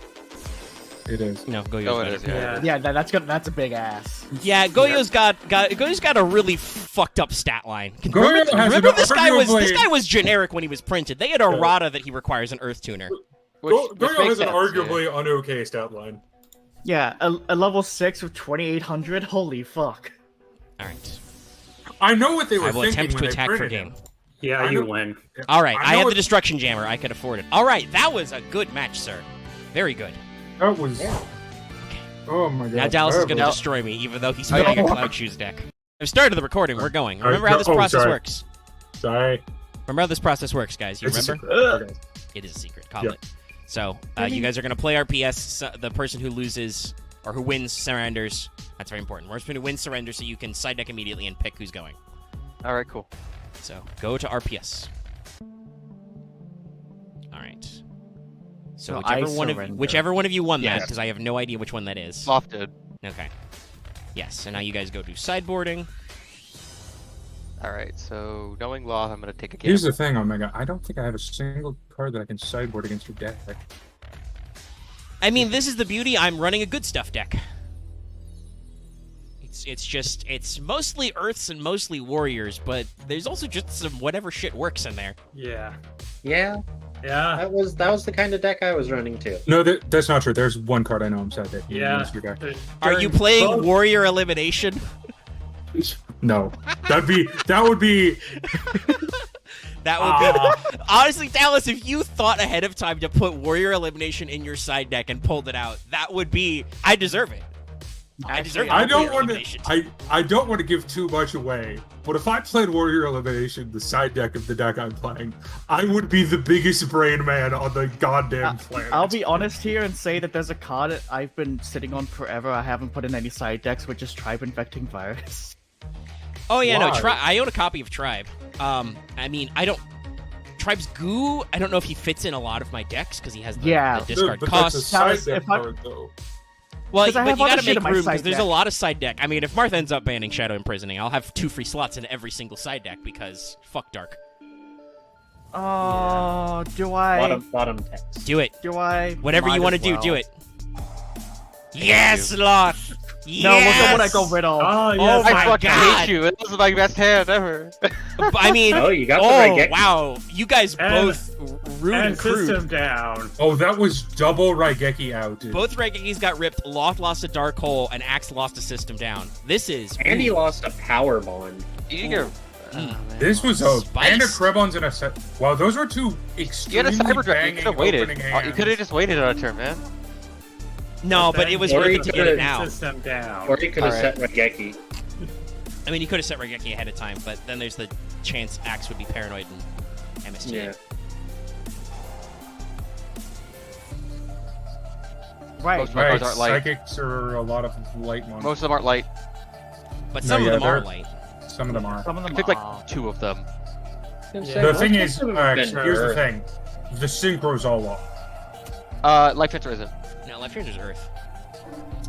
C: It is.
A: no, Goyo's
F: Oh, it
A: better.
F: is, yeah.
B: Yeah, that's a big ass.
A: Yeah, Goyo's got a really fucked up stat line.
C: Goyo has
A: Remember
C: an
A: this guy
C: arguably-
A: was generic when he was printed. They had a Rada that he requires an Earth Tuner.
C: Goyo
F: makes
C: has an
F: sense,
C: arguably unokay stat line.
B: Yeah, a level 6 with 2800. Holy fuck.
A: All right,
C: I know what they were
A: I will
C: thinking
A: attempt to
C: when they
A: attack for
C: printed
A: game.
C: him.
E: Yeah,
C: I
E: you
C: know-
E: win.
A: All right,
C: I
A: I
C: know
A: have
C: what-
A: the Destruction Jammer. I could afford it. All right, that was a good match, sir. Very good.
C: That was. Oh my god.
A: Now Dallas is going to
C: terrible.
A: destroy me, even though he's playing a Cloud Shoes deck. I've started the recording. We're going. Remember how this
C: Oh,
A: process
C: sorry.
A: works.
C: Sorry.
A: Remember how this process works, guys. You
C: It's a
A: remember?
C: secret. Okay.
A: It is a secret. Call
C: Yep.
A: it. So you guys are going to play RPS. So the person who loses or who wins surrenders. That's very important. The person who wins surrenders, so you can side deck immediately and pick who's going.
F: All right, cool.
A: So go to RPS. All right. So
B: So I
A: whichever one of you won that,
F: Yes.
A: because I have no idea which one that is.
F: Loth did.
A: Okay. Yes. So now you guys go do sideboarding.
F: All right, so knowing Loth, I'm gonna take a gamble.
C: Here's the thing, Omega. I don't think I have a single card that I can sideboard against your deck.
A: I mean, this is the beauty. I'm running a good stuff deck. It's mostly Earths and mostly Warriors, but there's also just some whatever shit works in there.
E: Yeah.
D: Yeah,
E: Yeah.
D: that was the kind of deck I was running too.
C: No, that's not true. There's one card I know I'm sad that you
E: Yeah.
C: use your deck.
A: Are you
E: During
A: playing
E: both-
A: Warrior Elimination?
C: No, that would be.
A: That would be honestly, Dallas. If you thought ahead of time to put Warrior Elimination in your side deck and pulled it out, that would be. I deserve it. I deserve it.
C: I don't
A: Warrior
C: want
A: Elimination.
C: to. I don't want to give too much away. But if I played Warrior Elimination, the side deck of the deck I'm playing, I would be the biggest brain man on the goddamn planet.
B: I'll be honest here and say that there's a card I've been sitting on forever. I haven't put in any side decks, which is Tribe Infecting Virus.
A: Oh yeah,
C: Why?
A: no. I own a copy of Tribe. I mean, I don't. Tribe's Goo. I don't know if he fits in a lot of my decks because he has the,
B: Yeah.
A: the discard
C: but that's a
A: costs.
C: side
B: Dallas,
C: deck
B: if I-
C: card, though.
A: Well,
B: 'Cause I
A: but
B: have
A: you
B: other
A: gotta
B: shit
A: make
B: in my
A: room
B: side
A: because there's a
B: deck.
A: lot of side deck. I mean, if Marth ends up banning Shadow Imprisoning, I'll have 2 free slots in every single side deck because fuck Dark.
B: Oh, do I?
D: Bottom text.
A: Do it.
B: Do I?
A: Whatever
B: Might
A: you want to
B: as
A: do,
B: well.
A: do it. Yes, Loth. Yes.
B: No, look at what I got rid of.
E: Oh,
A: Oh
E: yes.
A: my
F: I fucking
A: God.
F: hate you. This is my best hand ever.
A: I mean,
D: Oh, you got the
A: oh
D: right
A: wow, you guys
E: And-
A: both rude and
E: And
A: crude.
E: system down.
C: Oh, that was double Raigeki out, dude.
A: Both Regis got ripped. Loth lost a Dark Hole, and Axe lost a System Down. This is
D: And he lost a power bond.
F: You get.
C: This was a
A: Spice.
C: and a Krebons and a set. Wow, those were two
F: You
C: extremely
F: had a cyber dragon. You
C: banging
F: could have waited.
C: opening
F: You
C: hands.
F: could have just waited on a turn, man.
A: no,
E: But
A: but
E: then
A: it was
D: Or
A: worth
D: he
A: it to get
D: could've-
A: it now.
E: System down.
D: Or he could have
F: Alright.
D: set Regeki.
A: I mean, you could have set Regeki ahead of time, but then there's the chance Axe would be paranoid and MST.
D: Yeah.
B: Right.
F: Most of my
C: Right,
F: cards aren't light.
C: psychics are a lot of light ones.
F: Most of them aren't light.
A: But
C: No,
A: some
C: yeah,
A: of them are
C: they're-
A: light.
C: Some of them are.
B: Some of
F: I
B: them
F: picked
B: are.
F: like 2 of them.
C: The thing is,
D: Most of them have
C: here's
D: been
C: the
D: Earth.
C: thing: the synchro's all off.
F: Life Fencer isn't.
A: No, Left Ranger's Earth.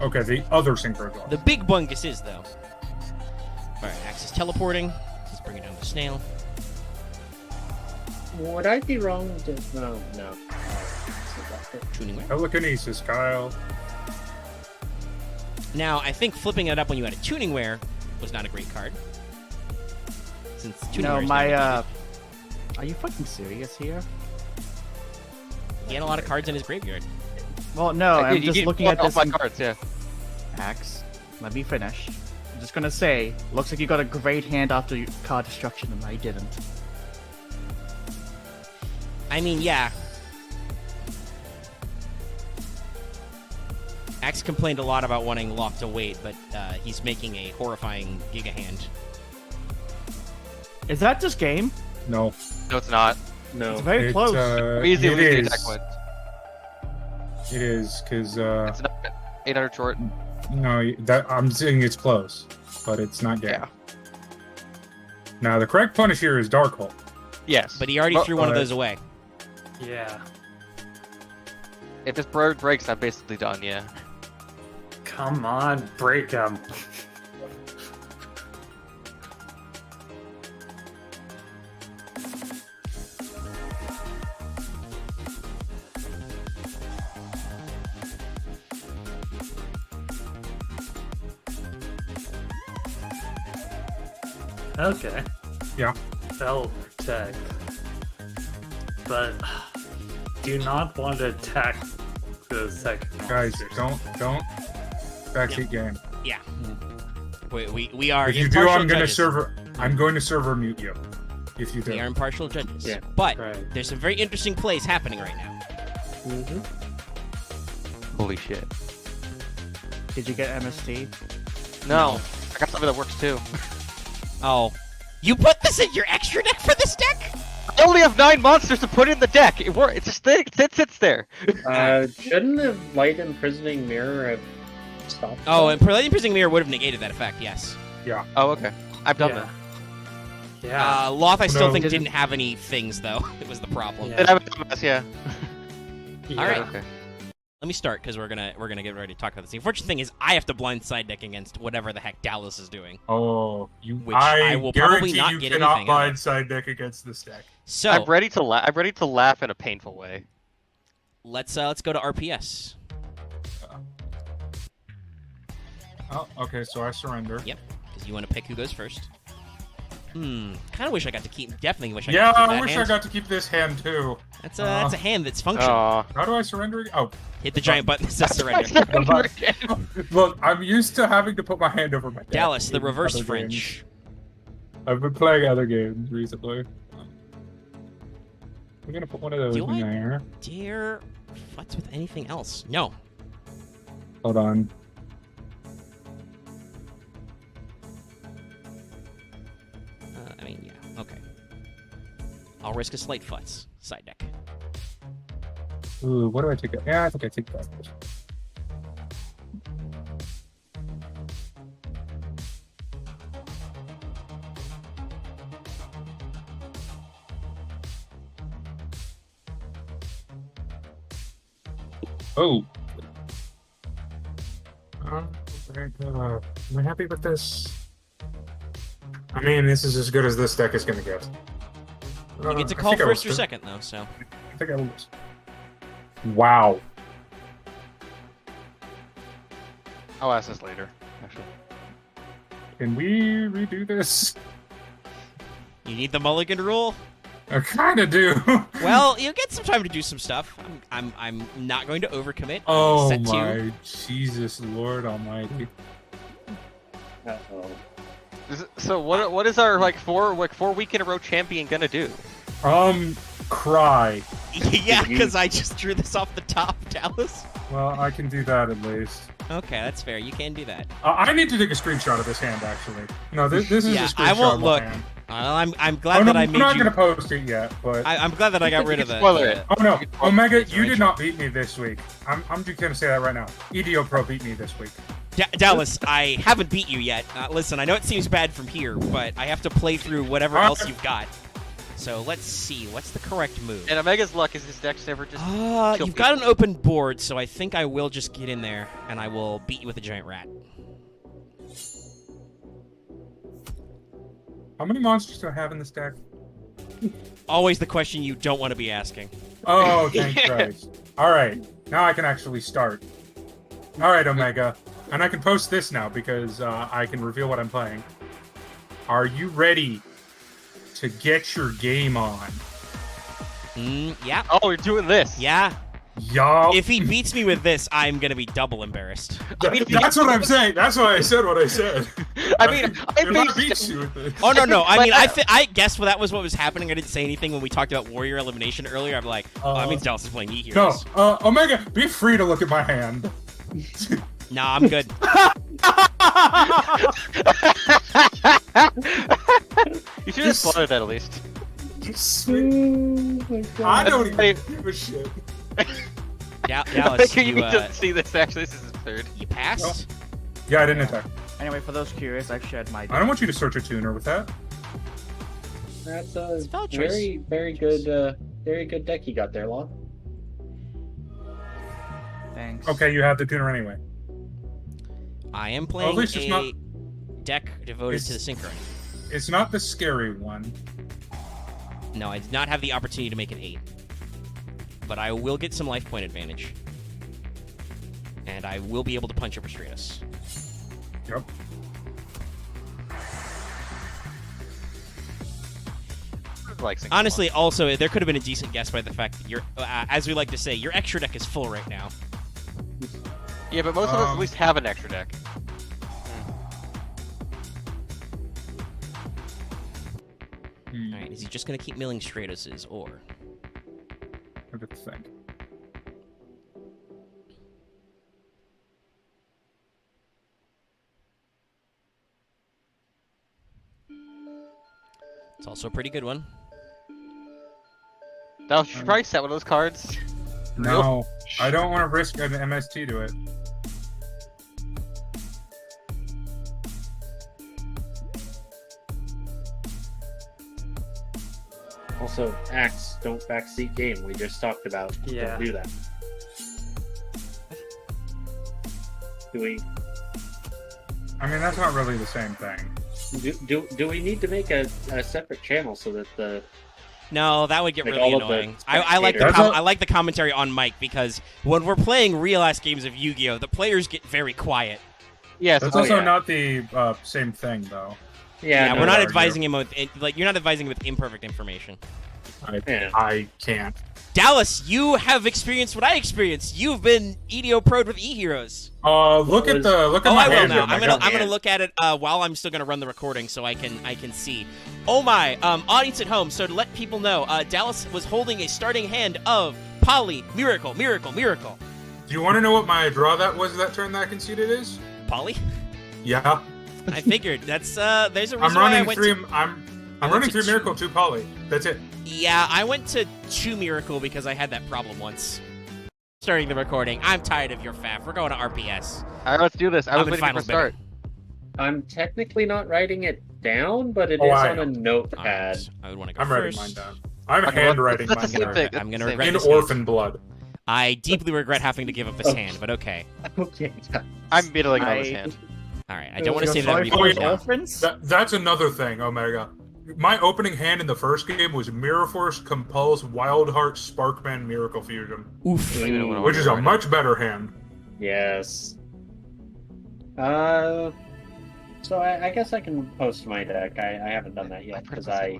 C: Okay, the other synchro's off.
A: The big bungus is, though. Alright, Axe is teleporting. He's bringing down the snail.
D: Would I be wrong to... No.
A: Tuning Ware.
C: Telekinesis, Kyle.
A: Now, I think flipping it up when you had a Tuning Ware was not a great card. Since Tuning
B: No,
A: Ware is
B: my,
A: not
B: Are you fucking serious here?
A: he had a lot of cards in his graveyard.
B: Well, no,
F: I
B: I'm
F: did- you
B: just
F: did
B: looking
F: pull
B: at
F: off
B: this
F: my
B: in
F: cards, yeah.
B: Axe. Let me finish. I'm just gonna say, looks like you got a great hand after card destruction, and I didn't.
A: I mean, yeah. Axe complained a lot about wanting Loth to wait, but he's making a horrifying Giga Hand.
B: Is that just game?
C: No,
F: No, it's not.
D: No.
B: It's very close.
F: Easy
C: it
F: with the
C: is.
F: attack wins.
C: It is because
F: It's not 800 short.
C: No, that I'm saying it's close, but it's not game.
F: Yeah.
C: Now the correct punish here is Darkhold.
F: Yes.
A: But he already threw one of those away.
E: Yeah.
F: If this bird breaks, I'm basically done. Yeah.
E: Come on, break him. Okay.
C: Yeah.
E: They'll protect. But do not want to attack the second
C: Guys,
E: monster.
C: don't backseat game.
A: Yeah. We are
C: If you do,
A: impartial
C: I'm gonna
A: judges.
C: I'm going to server mute you. If you do.
A: We are impartial judges.
D: Yeah.
A: But
E: Right.
A: there's some very interesting plays happening right now.
F: Holy shit.
B: Did you get MST?
F: No. I got something that works too.
A: Oh. You put this in your extra deck for this deck?
F: I only have 9 monsters to put in the deck. It works. It's just it sits there.
D: Shouldn't the light imprisoning mirror have stopped?
A: Oh,
D: that?
A: and Lightning Prising Mirror would have negated that effect, yes.
F: Oh, okay. I've done
E: Yeah.
F: that.
E: Yeah.
A: Loth, I still
C: No.
A: think didn't have any things, though. It was the problem.
E: Yeah.
F: Then I've done this, yeah.
E: Yeah.
A: Alright.
F: Okay.
A: Let me start, because we're gonna get ready to talk about this. The unfortunate thing is I have to blind side deck against whatever the heck Dallas is doing.
C: Oh, you.
A: Which I will probably
C: guarantee
A: not
C: you
A: get
C: cannot
A: anything out of.
C: bind side deck against this deck.
A: So
F: I'm ready to laugh. I'm ready to laugh in a painful way.
A: let's go to RPS.
C: Oh, okay. So I surrender.
A: Yep, because you want to pick who goes first. Kind of wish I got to keep. Definitely wish I
C: Yeah,
A: got to keep
C: I
A: that
C: wish
A: hand.
C: I got to keep this hand too.
A: That's a hand that's functional.
F: Aw.
C: How do I surrender? Oh,
A: Hit the giant button that says surrender.
C: look, I'm used to having to put my hand over my deck
A: Dallas, the
C: in
A: reverse
C: other
A: French.
C: games. I've been playing other games recently. We're gonna put one of those
A: Do
C: in
A: I-
C: there.
A: Dare futz with anything else? No.
C: Hold on.
A: I mean, yeah. Okay. I'll risk a slight futz. Side deck.
C: Ooh, what do I take? Yeah, I think I take that. Oh. Am I happy with this? I mean, this is as good as this deck is going to get.
A: You get to
C: I
A: call
C: think I will
A: first or
C: still-
A: second, though, so.
C: I think I will lose. Wow.
F: I'll ask this later. Actually.
C: Can we redo this?
A: You need the mulligan rule?
C: I kind of do.
A: Well, you get some time to do some stuff. I'm not going to overcommit.
C: Oh
A: Set two.
C: my Jesus Lord Almighty.
D: Uh-oh.
F: So what is our 4 week in a row champion gonna do?
C: Cry.
A: Yeah, because I just drew this off the top, Dallas.
C: Well, I can do that at least.
A: Okay, that's fair. You can do that.
C: I need to take a screenshot of this hand, actually. No, this is
A: Yeah,
C: a screenshot
A: I won't
C: of my
A: look.
C: hand.
A: I'm glad
C: Oh, no,
A: that I
C: I'm
A: made
C: not
A: you.
C: going to post it yet, but...
A: I'm glad that I got rid of the.
F: Spoiler it.
C: Oh no,
F: You can post
C: Omega,
F: it,
C: you
F: right?
C: did not beat me this week. I'm just gonna say that right now. EDO Pro beat me this week.
A: Dallas, I haven't beat you yet. Listen, I know it seems bad from here, but I have to play through whatever else you've got. So let's see. What's the correct move?
F: And Omega's luck is his deck's never just. kill
A: You've got an
F: people.
A: open board, so I think I will just get in there and I will beat you with a giant rat.
C: How many monsters do I have in this deck?
A: Always the question you don't want to be asking.
C: Oh, thank Christ. Alright, now I can actually start. Alright, Omega. And I can post this now because I can reveal what I'm playing. Are you ready to get your game on?
A: Yeah.
F: Oh, you're doing this.
A: Yeah.
C: Y'all.
A: If he beats me with this, I'm gonna be double embarrassed.
F: I mean,
C: That's what I'm saying. That's why I said what I said.
F: I mean,
C: If I beat you with this.
A: Oh no! I
F: But
A: mean, I guessed that was what was happening. I didn't say anything when we talked about warrior elimination earlier. I'm like, oh, that means Dallas is playing E
C: No,
A: heroes.
C: Omega, be free to look at my hand.
A: Nah, I'm good.
F: You should have spotted that at least.
C: I don't even give a shit.
A: Dallas,
F: you
A: you
F: need to see this. Actually, this is absurd.
A: you passed.
C: Yeah, I didn't attack.
B: Anyway, for those curious, I've shed my.
C: I don't want you to search a tuner with that.
D: That's a
A: It's a valid choice.
D: very good deck you got there, Loth.
B: Thanks.
C: Okay, you have the tuner anyway.
A: I am playing
C: least it's
A: a
C: not-
A: deck devoted to the synchro.
C: It's not the scary one.
A: No, I did not have the opportunity to make an 8. But I will get some life point advantage. And I will be able to punch over Stratus.
C: Yep.
F: Like
A: Honestly, also, there could have been a decent guess by the fact that as we like to say, your extra deck is full right now.
F: Yeah, but most of us at least have an extra deck.
A: Alright, is he just going to keep milling Stratoses, or...
C: I have to think.
A: It's also a pretty good one.
F: Now, you should probably set one of those cards.
C: No, I don't want to risk an MST to it.
D: Also, Axe, don't backseat game. We just talked about.
E: Yeah.
D: Don't do that. Do we?
C: I mean, that's not really the same thing.
D: Do we need to make a separate channel so that the
A: No, that would get
D: Like
A: really
D: all of the
A: annoying. I like the
C: spectators.
A: I like the commentary on mic because when we're playing real-ass games of Yu-Gi-Oh, the players get very quiet.
F: Yeah, so
C: That's
D: Oh,
C: also
D: yeah.
C: not the same thing, though.
A: Yeah,
D: no,
A: we're not
C: no,
A: advising him with you're not advising with imperfect information.
D: Yeah.
C: I can't.
A: Dallas, you have experienced what I experienced. You've been EDO pro'd with E-Heroes.
C: Look at
A: Oh,
C: my
A: I will
C: hand.
A: now.
C: Oh my
A: I'm
C: God.
A: gonna look at it while I'm still gonna run the recording so I can see. Oh my, audience at home. So to let people know, Dallas was holding a starting hand of Poly, Miracle, Miracle, Miracle.
C: Do you want to know what my draw that was that turn that I conceded is?
A: Poly?
C: Yeah.
A: I figured that's there's a reason
C: I'm
A: why I
C: running
A: went
C: three.
A: to,
C: I'm
A: went
C: running
A: to
C: 3 Miracle, 2 Poly. That's it.
A: yeah, I went to 2 Miracle because I had that problem once. Starting the recording. I'm tired of your faff. We're going to RPS.
F: All right, let's do this. I was
A: I'm in
F: waiting for
A: finals,
F: a start.
D: I'm technically not writing it down, but it
C: Oh,
D: is
C: I
D: on a
C: am.
D: notepad.
A: Alright, I would want to go
C: I'm
A: first.
C: writing mine down. I'm
F: Okay,
C: handwriting
F: that's
C: mine
F: the same
C: down.
F: thing.
A: I'm gonna
F: That's the
A: regret
F: same
C: In
A: this
C: orphan blood.
A: I deeply regret having to give up this
D: Oh.
A: hand, but okay.
D: Okay.
F: I'm middling on this
B: I-
F: hand.
A: All right, I don't want to
B: You're
A: save that
B: sorry
A: replay
B: for
C: wait,
A: now.
B: orphans?
C: That's another thing, Omega. My opening hand in the first game was Mirror Force, Compulse, Wildheart, Sparkman, Miracle Fusion,
A: Oof.
F: Don't even know what I
C: which is a
F: want to
C: much better hand.
D: Yes. So I guess I can post my deck. I haven't done that yet because I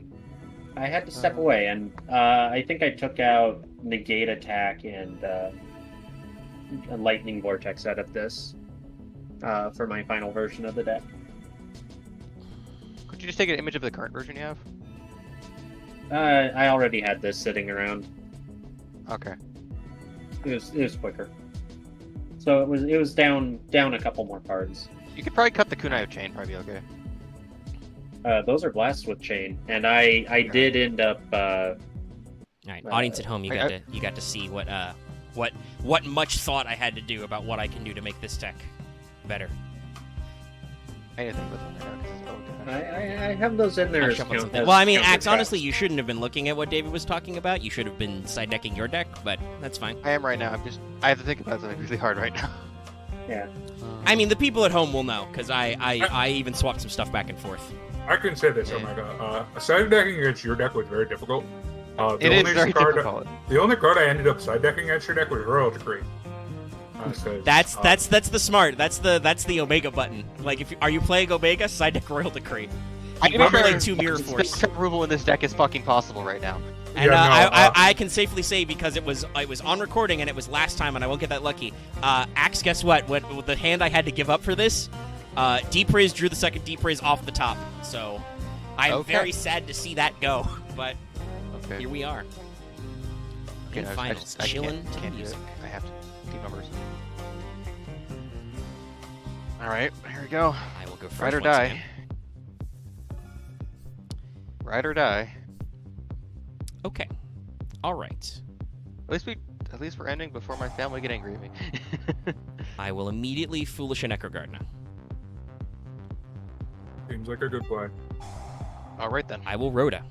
D: had to step away, and I think I took out Negate Attack and a Lightning Vortex out of this for my final version of the deck.
F: Could you just take an image of the current version you have?
D: I already had this sitting around.
F: Okay.
D: It was quicker. So it was down a couple more cards.
F: You could probably cut the kunai of chain, probably be okay.
D: Those are blasts with chain, and I did end up.
A: All right, audience at home, you got to see what much thought I had to do about what I can do to make this deck better.
F: Anything with them there, 'cause it's okay.
D: I have those in there.
A: I
D: as
A: shuffled
D: count-
A: something.
D: as
A: Well, I mean,
D: counter
A: Axe, honestly,
D: traps.
A: you shouldn't have been looking at what David was talking about. You should have been side decking your deck, but that's fine.
F: I am right now. I have to think about something really hard right now.
D: Yeah.
A: I mean, the people at home will know because I even swapped some stuff back and forth.
C: I can say this, Omega. Side decking against your deck was very difficult.
F: It is very difficult.
C: The only card I ended up side decking against your deck was Royal Decree.
A: That's the smart. That's the Omega button. Like, are you playing Omega? Side deck Royal Decree.
F: I
A: We're playing
C: two
A: 2 Mirror Force.
F: Spectrum removal in this deck is fucking possible right now.
A: And
C: Yeah, no,
A: I can safely say because it was on recording and it was last time and I won't get that lucky. Axe, guess what? What the hand I had to give up for this? Deep Raise drew the second Deep Raise off the top. So I'm
F: Okay.
A: very sad to see that go. But
F: Okay.
A: here we are.
F: Okay,
A: In
F: no,
A: finals,
F: I
A: chillin' to
F: can't do
A: music.
F: it. I have to. Team numbers. Alright, here we go.
A: I will go first.
F: Ride or
A: once
F: die.
A: again.
F: Ride or die.
A: Okay. All right.
F: At least we're ending before my family get angry at me.
A: I will immediately Foolish and Echo Guard now.
C: Seems like a good play.
F: All right then.
A: I will Rhoda.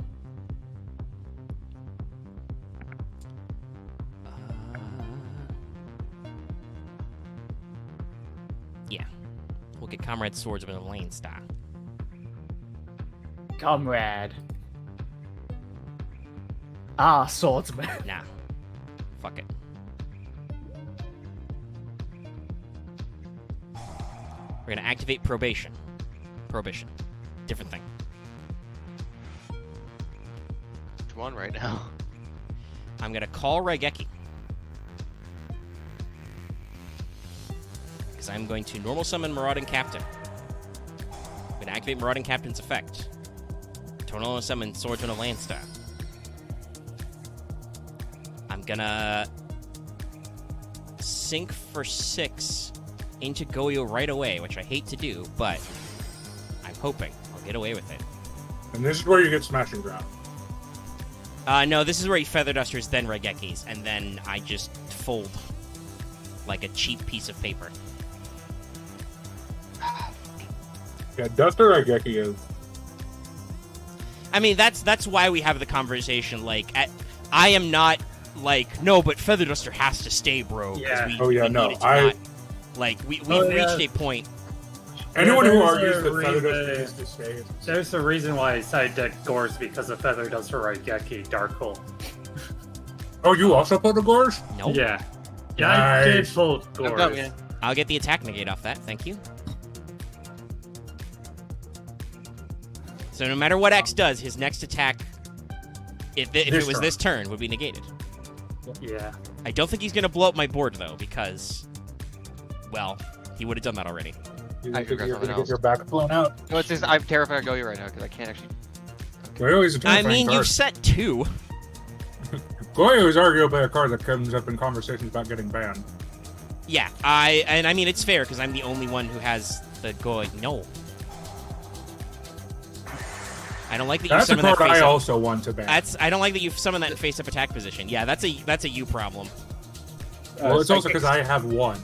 A: Yeah. We'll get Comrade Swordsman of Lane Star.
B: Comrade. Ah, swordsman.
A: Nah. Fuck it. We're gonna activate probation. Prohibition. Different thing.
F: Which one right now?
A: I'm gonna call Raigeki. Because I'm going to normal summon Marauding Captain. I'm gonna activate Marauding Captain's effect. Normal summon Swordsman of Landstar. I'm gonna sink for 6 into Goyo right away, which I hate to do, but I'm hoping I'll get away with it.
C: And this is where you get Smashing Ground.
A: No, this is where he Feather Dusters, then Raigekis, and then I just fold like a cheap piece of paper.
C: Yeah, Duster Raigeki is.
A: I mean, that's why we have the conversation. Like, I am not like, no, but Feather Duster has to stay, bro.
E: Yeah.
C: Oh, yeah,
A: we
C: no,
A: needed to not, like, we've reached a point.
C: Anyone who
E: there's
C: argues
E: a
C: that Feather
E: reason-
C: Duster needs to stay is...
E: There's a reason why I side deck Gores because of Feather Duster Raigeki Darkhold.
C: Oh, you also put the Gores?
A: Nope.
E: Yeah. Yeah, I did
C: Nice.
E: pull Gores.
F: Oh, yeah.
A: I'll get the attack negate off that. Thank you. So no matter what X does, his next attack, if it
C: This
A: was
C: turn.
A: this turn, would be negated.
E: Yeah.
A: I don't think he's going to blow up my board, though, because, well, he would have done that already.
C: You're
F: I
C: gonna
F: forgot something
C: get
F: else.
C: your back blown out.
F: No, it's just I'm terrified of Goyo right now because I can't actually.
C: Goyo is a
A: I
C: terrifying
A: mean,
C: card.
A: you've set 2.
C: Goyo is arguably a card that comes up in conversations about getting banned.
A: Yeah, I mean, it's fair, because I'm the only one who has the go. No. I don't like that you
C: That's a
A: summon that
C: card
A: face
C: I
A: up.
C: also want to ban.
A: I don't like that you've summoned that in face-up attack position. Yeah, that's a you problem.
C: Well, it's also
D: Psychic-
C: because I have one.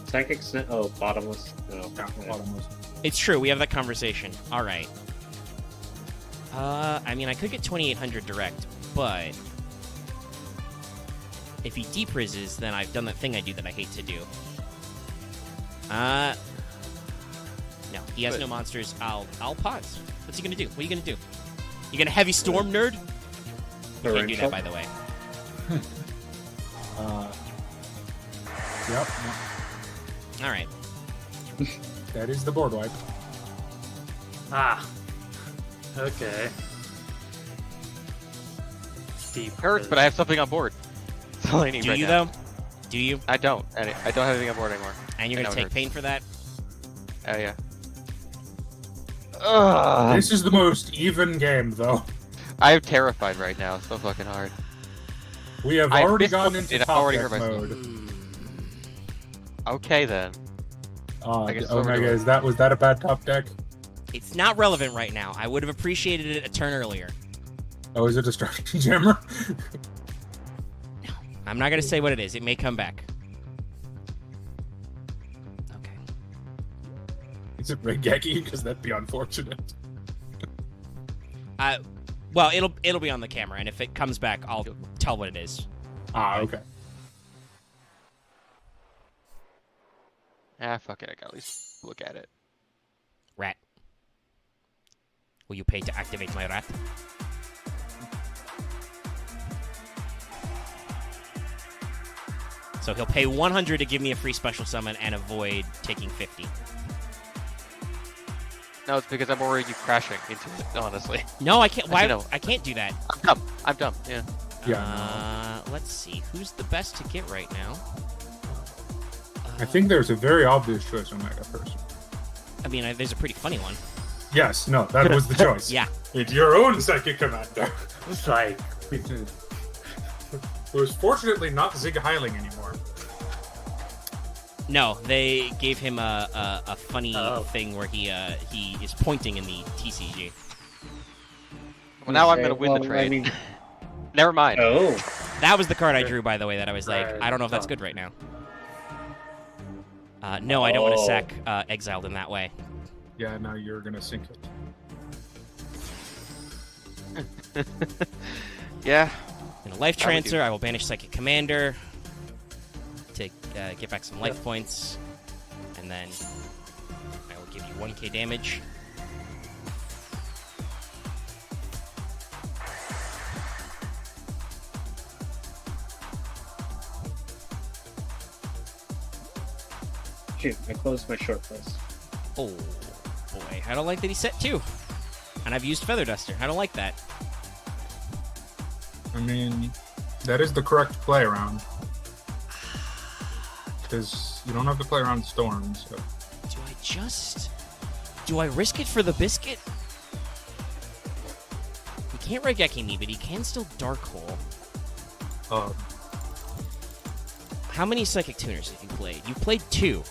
D: Psychic Sn- Oh, bottomless. No.
C: Yeah, bottomless.
A: It's true, we have that conversation. All right. I mean, I could get 2,800 direct, but if he deprises, then I've done that thing I do that I hate to do. No, he has no monsters. I'll pause. What's he gonna do? What are you gonna do? You gonna heavy storm, nerd? You can't do that, by the way.
C: Yep.
A: All right.
C: That is the board wipe.
E: Ah. Okay. Steep.
F: Hurts, but I have something on board. That's all I need
A: Do
F: right
A: you
F: now.
A: though? Do you?
F: I don't. I don't have anything on board anymore.
A: And you're
F: I
A: gonna
F: know it
A: take
F: hurts.
A: pain for that?
F: Oh yeah. Ugh.
C: This is the most even game, though.
F: I'm terrified right now. It's so fucking hard.
C: We have
F: I
C: already
F: missed
C: gone
F: one,
C: into
F: and I've
C: top
F: already
C: deck
F: hurt myself.
C: mode.
F: Okay then. I guess
C: Oh my
F: overdo it.
C: god, was that a bad top deck?
A: It's not relevant right now. I would have appreciated it a turn earlier.
C: Oh, is it Destruction Jammer?
A: I'm not gonna say what it is. It may come back. Okay.
C: Is it Raigeki? Because that'd be unfortunate.
A: Well, it'll be on the camera, and if it comes back, I'll tell what it is.
C: Okay.
F: Ah, fuck it. I gotta at least look at it.
A: Rat. Will you pay to activate my rat? So he'll pay 100 to give me a free special summon and avoid taking 50.
F: No, it's because I'm worried you crashing into it. Honestly,
A: No, I can't. Why?
F: Actually, no.
A: I can't do that.
F: I'm dumb. I'm dumb. Yeah.
C: Yeah.
A: Let's see. Who's the best to get right now?
C: I think there's a very obvious choice on that person.
A: I mean, there's a pretty funny one.
C: Yes, no, that was the choice.
A: Yeah.
C: It's your own psychic commander.
E: It's like
C: It was fortunately not Zig Heiling anymore.
A: No, they gave him a funny
E: Oh.
A: thing where he is pointing in the TCG.
F: Well, now I'm
D: Okay,
F: gonna win the
D: well,
F: trade.
D: I mean,
F: Never mind.
D: oh.
A: That was the card I drew, by the way, that I was like,
E: Right.
A: I don't know if that's good right now. No, I don't want to
D: Oh.
A: sack Exiled in that way.
C: Yeah, now you're gonna sink it.
F: Yeah.
A: In a life
F: I would do-
A: transfer, I will banish Psychic Commander to get back some life points, and then I will give you 1k damage.
D: Shoot, I closed my short list.
A: Oh boy, I don't like that he's set 2. And I've used Feather Duster. I don't like that.
C: I mean, that is the correct play around. Because you don't have to play around Storm, so.
A: Do I risk it for the biscuit? He can't Raigeki me, but he can still Dark Hole.
C: Uh,
A: How many Psychic Tuners have you played? You've played 2.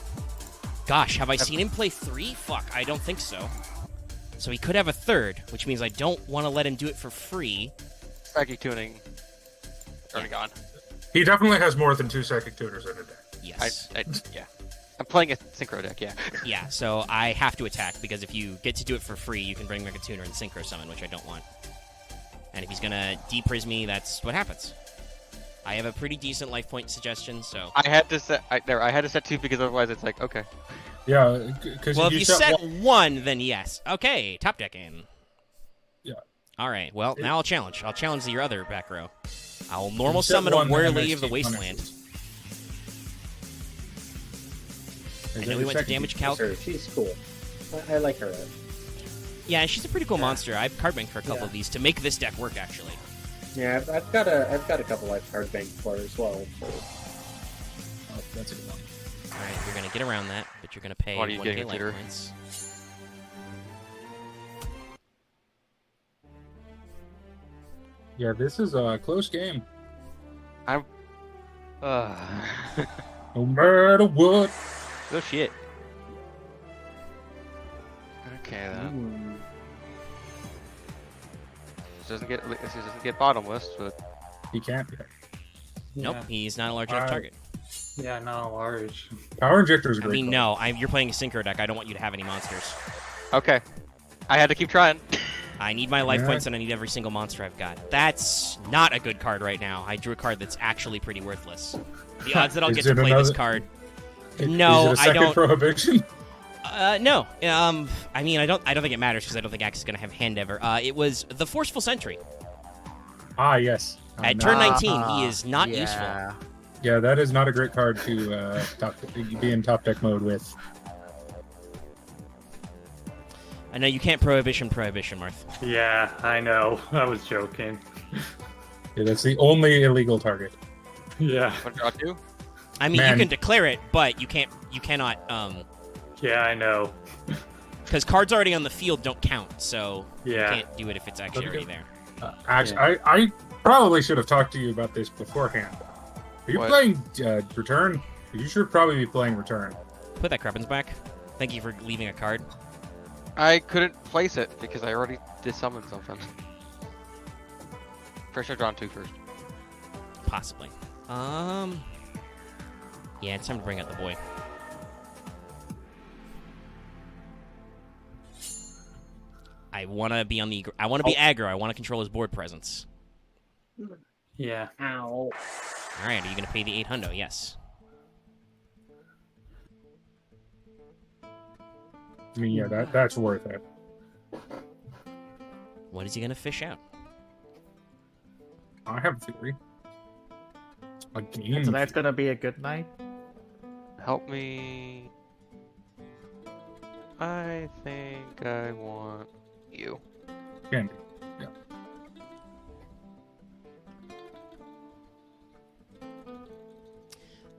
A: Gosh, have I seen him play 3? Fuck, I don't think so. So he could have a 3rd, which means I don't want to let him do it for free.
F: Psychic tuning. Already gone.
C: he definitely has more than 2 Psychic Tutors in a deck.
A: Yes.
F: Yeah. I'm playing a synchro deck, yeah.
A: Yeah, so I have to attack, because if you get to do it for free, you can bring back a tuner and synchro summon, which I don't want. And if he's gonna depris me, that's what happens. I have a pretty decent life point suggestion, so...
F: I had to set 2 because otherwise it's like, okay.
C: Yeah, because
A: Well, if you set 1, then yes. Okay, top deck in.
C: Yeah.
A: Alright, well, now I'll challenge. I'll challenge your other back row. I'll normal
C: set
A: summon a
C: 1, then
A: Whirly of the
C: MST
A: Wasteland.
C: punishes.
A: I know we went to damage calc.
D: Sure, she's cool. I like her.
A: Yeah, she's a pretty cool monster. I've card banked for a couple of these to make this deck work, actually.
D: Yeah, I've got a couple life card bank for her as well. So.
C: Oh, that's a good one.
A: Alright, you're gonna get around that, but you're gonna pay
F: What are you
A: 1k
F: getting,
A: life
F: Peter?
A: points.
C: Yeah, this is a close game.
F: Uh,
C: No matter what.
F: oh shit. Okay then. This doesn't get bottomless, but
C: He can't.
A: Nope,
E: Yeah.
A: he's not a large enough target.
E: Yeah, not large.
C: Power Injector is a
A: I
C: great
A: mean,
C: card.
A: no, you're playing a synchro deck. I don't want you to have any monsters.
F: okay. I had to keep trying.
A: I need my life
C: Yeah.
A: points and I need every single monster I've got. That's not a good card right now. I drew a card that's actually pretty worthless. The odds that I'll
C: Is
A: get to
C: it
A: play this
C: another-
A: card.
C: Is
A: No,
C: it a second
A: I don't.
C: Prohibition?
A: No. I mean, I don't think it matters because I don't think Axe is gonna have hand ever. It was the Forceful Sentry.
C: Ah, yes.
A: At
C: No.
A: turn 19, he is not useful.
C: Yeah, that is not a great card to be in top deck mode with.
A: I know you can't prohibition, Marth.
E: Yeah, I know. I was joking.
C: Yeah, that's the only illegal target.
E: Yeah.
F: Want to draw 2?
A: I mean,
C: Man.
A: you can declare it, but you cannot,
E: Yeah, I know.
A: because cards already on the field don't count, so
E: Yeah.
A: you can't do it if it's actually already there.
C: Actually, I probably should have talked to you about this beforehand. Are you
F: What?
C: playing Return? You should probably be playing Return.
A: Put that Cruppins back. Thank you for leaving a card.
F: I couldn't place it because I already did summon something. First, I've drawn 2 first.
A: Possibly. Yeah, it's time to bring out the boy. I want to be on the. I want to be aggro. I want to control his board presence.
E: Yeah.
D: Ow.
A: All right, are you going to pay the 800? Yes.
C: I mean, yeah, that's worth it.
A: What is he going to fish out?
C: I have a theory. A game.
B: So that's gonna be a good night.
F: Help me. I think I want you.
C: Candy. Yeah.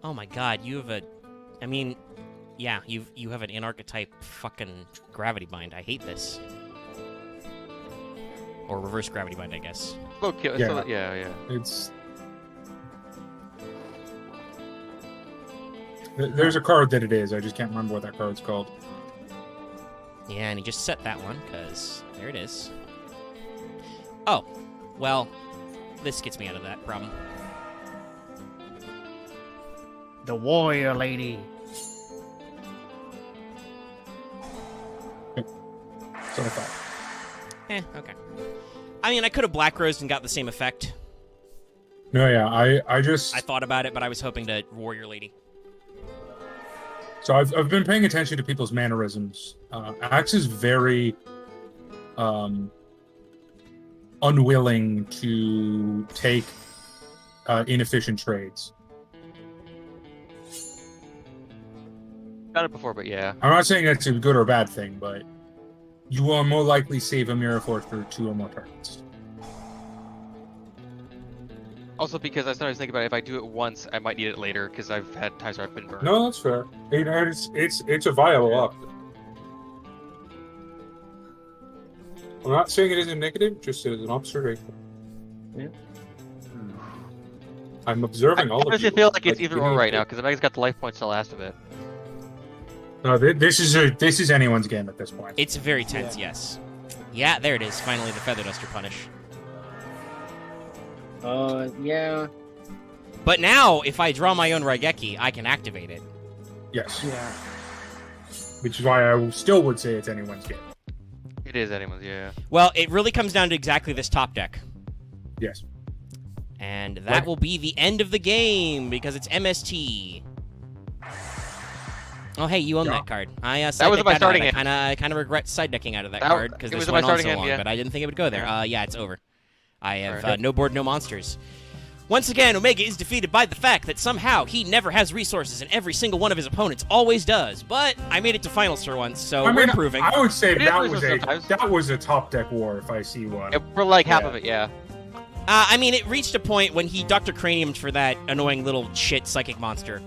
A: Oh my God, you have a. I mean, yeah, you have an archetype fucking gravity bind. I hate this. Or reverse gravity bind, I guess.
F: Look, yeah,
C: Yeah.
F: so, yeah.
C: It's. There's a card that it is. I just can't remember what that card's called.
A: Yeah, and he just set that one, because there it is. Oh, well, this gets me out of that problem.
B: The warrior lady.
C: So I thought.
A: Okay. I mean, I could have Black Rose and got the same effect.
C: No, yeah, I just...
A: I thought about it, but I was hoping to Warrior Lady.
C: So I've been paying attention to people's mannerisms. Axe is very unwilling to take inefficient trades.
F: Done it before, but yeah.
C: I'm not saying that's a good or bad thing, but you will more likely save a Mirror Force for 2 or more targets.
F: Also, because I started thinking about it, if I do it once, I might need it later because I've had times where I've been burned.
C: No, that's fair. It's a viable option. I'm not saying it is a negative, just as an observation.
D: Yeah.
C: I'm observing all of you.
F: I honestly feel like it's either
C: you
F: or
C: need
F: right
C: to-
F: now because Omega's got the life points to last of it.
C: No, this is anyone's game at this point.
A: It's very tense, yes. Yeah, there it is. Finally, the Feather Duster punish.
D: Yeah.
A: But now, if I draw my own Raigeki, I can activate it.
C: Yes.
B: Yeah.
C: Which is why I still would say it's anyone's game.
F: It is anyone's, yeah.
A: Well, it really comes down to exactly this top deck.
C: Yes.
A: And that will be the end of the game, because it's MST. Oh, hey, you own that card. I
F: was in my starting hand.
A: I kind of regret side decking out of that
F: That-
A: card, because
F: it
A: this
F: was in my
A: went on so
F: starting hand,
A: long,
F: yeah.
A: but I didn't think it would go there. Yeah, it's over. I have
F: Alright.
A: no board, no monsters. Once again, Omega is defeated by the fact that somehow he never has resources and every single one of his opponents always does. But I made it to finals for once, so we're improving.
C: I would say
F: It is sometimes.
C: that was a top deck war if I see one.
F: For like half
C: Yeah.
F: of it, yeah.
A: I mean, it reached a point when he Dr. Craniumed for that annoying little shit psychic monster.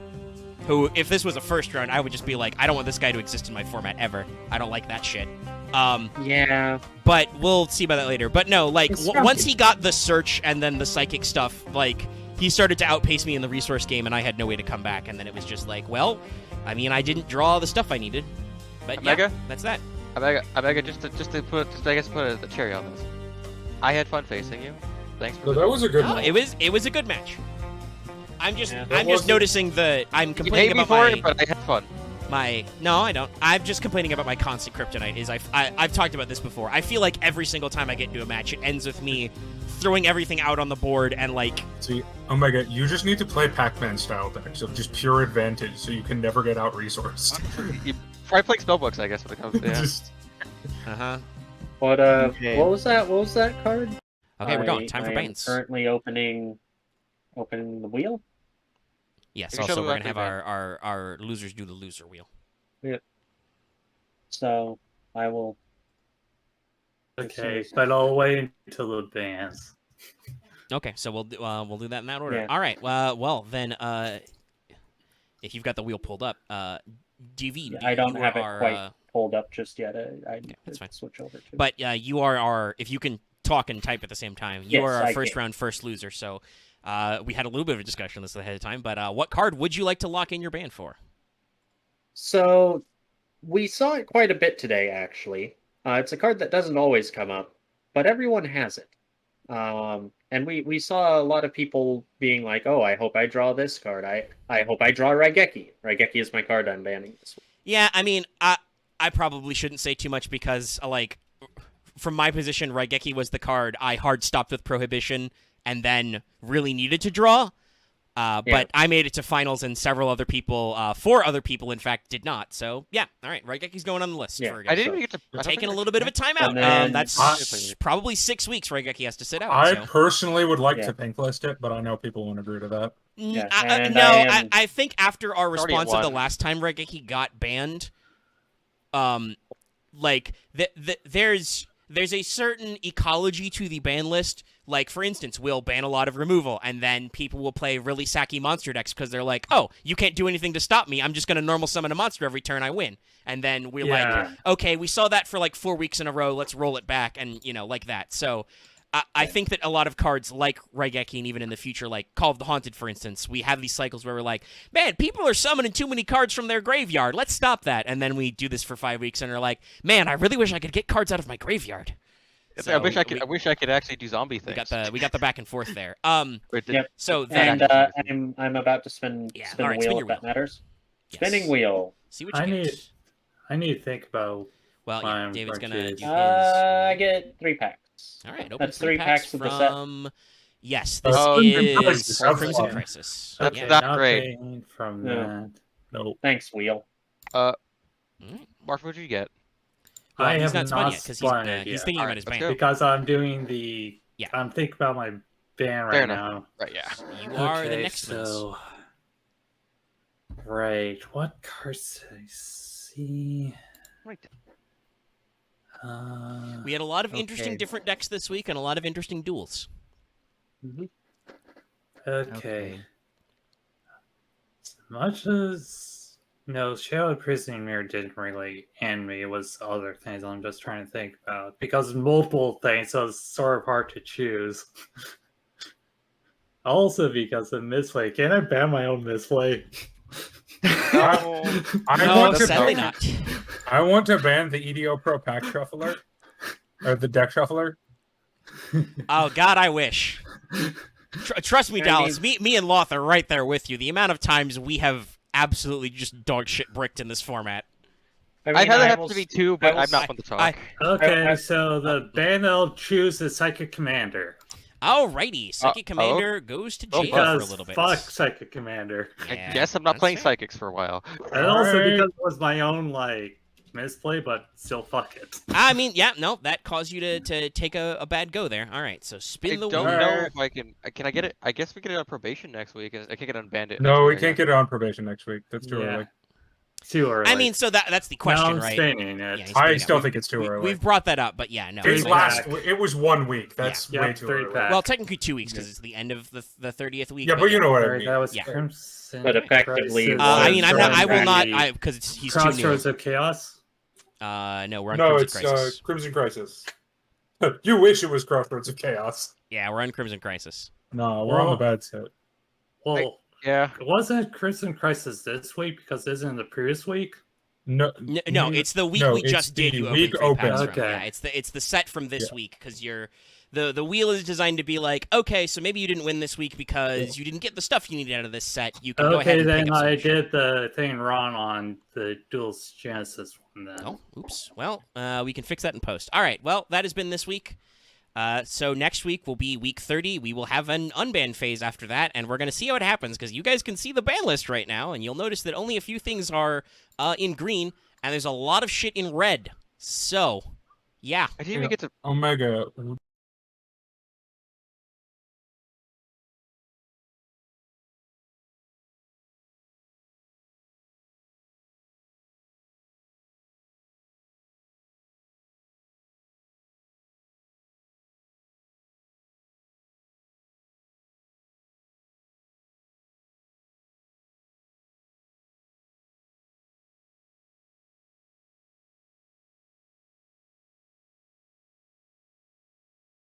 A: Who, if this was a first run, I would just be like, I don't want this guy to exist in my format ever. I don't like that shit.
D: Yeah.
A: But we'll see about that later. But no, like,
D: It's
A: once he got the search and then the psychic stuff, like, he started to outpace me in the resource game, and I had no way to come back. And then it was just like, well, I mean, I didn't draw the stuff I needed. But yeah,
F: Omega?
A: that's that.
F: Omega, just to put a cherry on this. I had fun facing you. Thanks for
C: So that was a good
A: No,
C: one.
A: it was a good match. I'm just
D: Yeah.
A: I'm just noticing I'm
F: You
A: complaining
F: hate me
A: about
F: for
A: my
F: it, but I had fun.
A: no, I don't. I'm just complaining about my constant kryptonite. I've talked about this before. I feel like every single time I get into a match, it ends with me throwing everything out on the board and like.
C: See, Omega, you just need to play Pac-Man style decks of just pure advantage, so you can never get out resourced.
F: You try playing spellbooks, I guess, when it comes to
C: Just
D: What
B: Okay.
D: what was that? What was that card?
A: Okay, we're going. Time for
D: I am
A: bans.
D: Currently opening the wheel.
A: Yes.
F: You can
A: Also,
F: show
A: we're
F: me
A: gonna have
F: after
A: our losers do the loser wheel.
D: So I will.
E: Okay, but I'll wait until the bans.
A: Okay, so we'll do that in that order.
D: Yeah.
A: All right. Well then, if you've got the wheel pulled up, DV.
D: I don't
A: you
D: have it
A: are,
D: quite pulled up just yet. I need
A: that's
D: to
A: fine.
D: switch over to.
A: But you are our. If you can talk and type at the same time, you
D: Yes,
A: are our
D: I
A: first
D: can.
A: round first loser. So we had a little bit of a discussion on this ahead of time. But what card would you like to lock in your ban for?
D: So we saw it quite a bit today, actually. It's a card that doesn't always come up, but everyone has it. And we saw a lot of people being like, "Oh, I hope I draw this card. I hope I draw Raigeki. Raigeki is my card I'm banning this week."
A: Yeah, I mean, I probably shouldn't say too much because, like, from my position, Raigeki was the card I hard stopped with Prohibition and then really needed to draw. But I made it to finals, and several other people, 4 other people, in fact, did not. So, yeah, all right, Raigeki's going on the list.
D: Yeah,
A: for
F: I didn't
D: So-
F: even get to.
A: We're taking a little bit of a timeout.
D: And then-
A: That's probably 6 weeks Raigeki has to sit out.
C: I
A: so.
C: personally would like
D: Yeah.
C: to pink list it, but I know people won't agree to that.
D: Yeah,
A: I
D: and I am-
A: think after our
F: Already
A: response of the
F: won.
A: last time Raigeki got banned, like there's a certain ecology to the ban list. Like, for instance, we'll ban a lot of removal, and then people will play really sacky monster decks because they're like, oh, you can't do anything to stop me. I'm just going to normal summon a monster every turn I win. And then we're
E: Yeah.
A: like, okay, we saw that for like 4 weeks in a row. Let's roll it back, and, like that. So I think that a lot of cards like Raigeki, and even in the future, like Call of the Haunted, for instance, we have these cycles where we're like, man, people are summoning too many cards from their graveyard. Let's stop that. And then we do this for 5 weeks and are like, man, I really wish I could get cards out of my graveyard.
F: I wish I could actually do zombie
A: We
F: things.
A: got the back and forth there.
F: But
D: Yep.
A: So then
D: And I'm about to spin
A: Yeah,
D: spin
A: alright,
D: the
A: spin
D: wheel
A: your
D: if that
A: wheel.
D: matters.
A: yes.
D: Spinning wheel.
A: See what you get.
E: I need to think about
A: Well, yeah,
E: Fine,
A: David's gonna
E: Marquise.
A: do his.
D: I get 3 packs.
A: All right, open
D: That's
A: 3
D: 3 packs of the set.
A: from. Yes, this
F: Oh,
C: Crimson
A: is
C: Crisis, that's
A: Crimson
C: fun.
A: Crisis.
F: That's
A: Yeah.
F: not great.
E: Nothing from
D: No.
E: that.
C: No.
D: Thanks, Wheel.
A: All right.
F: Mark, what did you get?
A: Well,
E: I
A: he's
E: have
A: not spun
E: not
A: yet because
E: spun it
A: he's
E: yet.
A: thinking
F: All
A: about
F: right,
A: his
F: let's
A: ban.
F: go.
E: Because I'm doing the.
A: Yeah.
E: I'm thinking about my ban
F: Fair
E: right
F: enough.
E: now.
F: Right, yeah.
A: You are the
E: Okay,
A: next one.
E: so. Right, what cards did I see?
F: Right.
A: We had a lot of interesting
E: Okay.
A: different decks this week and a lot of interesting duels.
E: Okay. As much as no, Shadow Prison Mirror didn't really end me. It was other things I'm just trying to think about. Because multiple things, so it's sort of hard to choose. Also because of misplay. Can I ban my own misplay?
C: I
A: No,
C: want to
A: sadly
C: ban,
A: not.
C: I want to ban the EDO Pro Pack Shuffler. Or the deck shuffler.
A: Oh God, I wish. Trust me,
D: I
A: Dallas. Me and Loth are right there with you. The amount of times we have absolutely just dog shit bricked in this format.
F: I've had that
D: I
F: happen
D: will
F: to me
D: s-
F: too,
D: I
F: but
D: will
F: I'm not
A: s-
F: fun to talk.
E: Okay,
D: I-
E: so the ban I'll choose is Psychic Commander.
A: Alrighty, Psychic
F: oh.
A: Commander goes to
F: Oh,
A: jail for a
E: Because
A: little bit.
E: fuck Psychic Commander.
A: Yeah,
F: I guess I'm not
A: that's
F: playing
A: fair.
F: Psychics for a while.
E: And also
C: Alright.
E: because it was my own, like, misplay, but still fuck it.
A: I mean, yeah, no, that caused you to take a bad go there. All right, so
F: I
A: spin the
F: don't
A: wheel.
F: know if I can. Can I get it? I guess we get it on probation next week. I can't get it on bandit.
C: No,
F: next
C: we
F: week, I
C: can't
F: guess.
C: get it on probation next week. That's too
E: Yeah.
C: early.
E: Too early.
A: I mean, so that's the question,
E: now I'm
A: right?
E: staining it.
A: Yeah, he's
C: I
A: spinning
C: still
A: it.
C: think it's too early.
A: We've brought that up, but yeah, no.
C: It's
E: Three
C: last.
E: pack.
C: It was 1 week. That's
E: Yeah.
C: way
E: Yep,
C: too
E: 3
C: early.
E: pack.
A: Well, technically 2 weeks because it's the end of the 30th week.
C: Yeah, but you know what I
E: Sorry,
C: mean.
E: that was
A: Yeah.
E: Crimson.
D: But effectively,
E: Crisis.
A: I mean, I'm not. I will not.
E: Sorry.
A: Because he's too new.
E: Crossroads of Chaos.
A: No, we're on
C: No,
A: Crimson
C: it's
A: Crisis.
C: Crimson Crisis. You wish it was Crossroads of Chaos.
A: Yeah, we're on Crimson Crisis.
C: No, we're on the bad set.
E: Well,
F: Yeah.
E: wasn't Crimson Crisis this week because isn't it the previous week?
C: No,
A: No, it's the week
C: no,
A: we
C: it's
A: just did.
C: the
A: You
C: week
A: opened 3 packs
C: open.
A: from.
E: Okay.
A: Yeah, it's the set from this
C: Yeah.
A: week because the wheel is designed to be like, okay, so maybe you didn't win this week because you didn't get the stuff you needed out of this set. You can go ahead
E: Okay,
A: and
E: then
A: pick up some
E: I
A: shit.
E: did the thing wrong on the Dual Genesis one then.
A: Oh, oops. Well, we can fix that in post. All right. Well, that has been this week. So next week will be week 30. We will have an unban phase after that, and we're going to see how it happens because you guys can see the ban list right now, and you'll notice that only a few things are in green, and there's a lot of shit in red. So, yeah.
F: I didn't even get to
C: Omega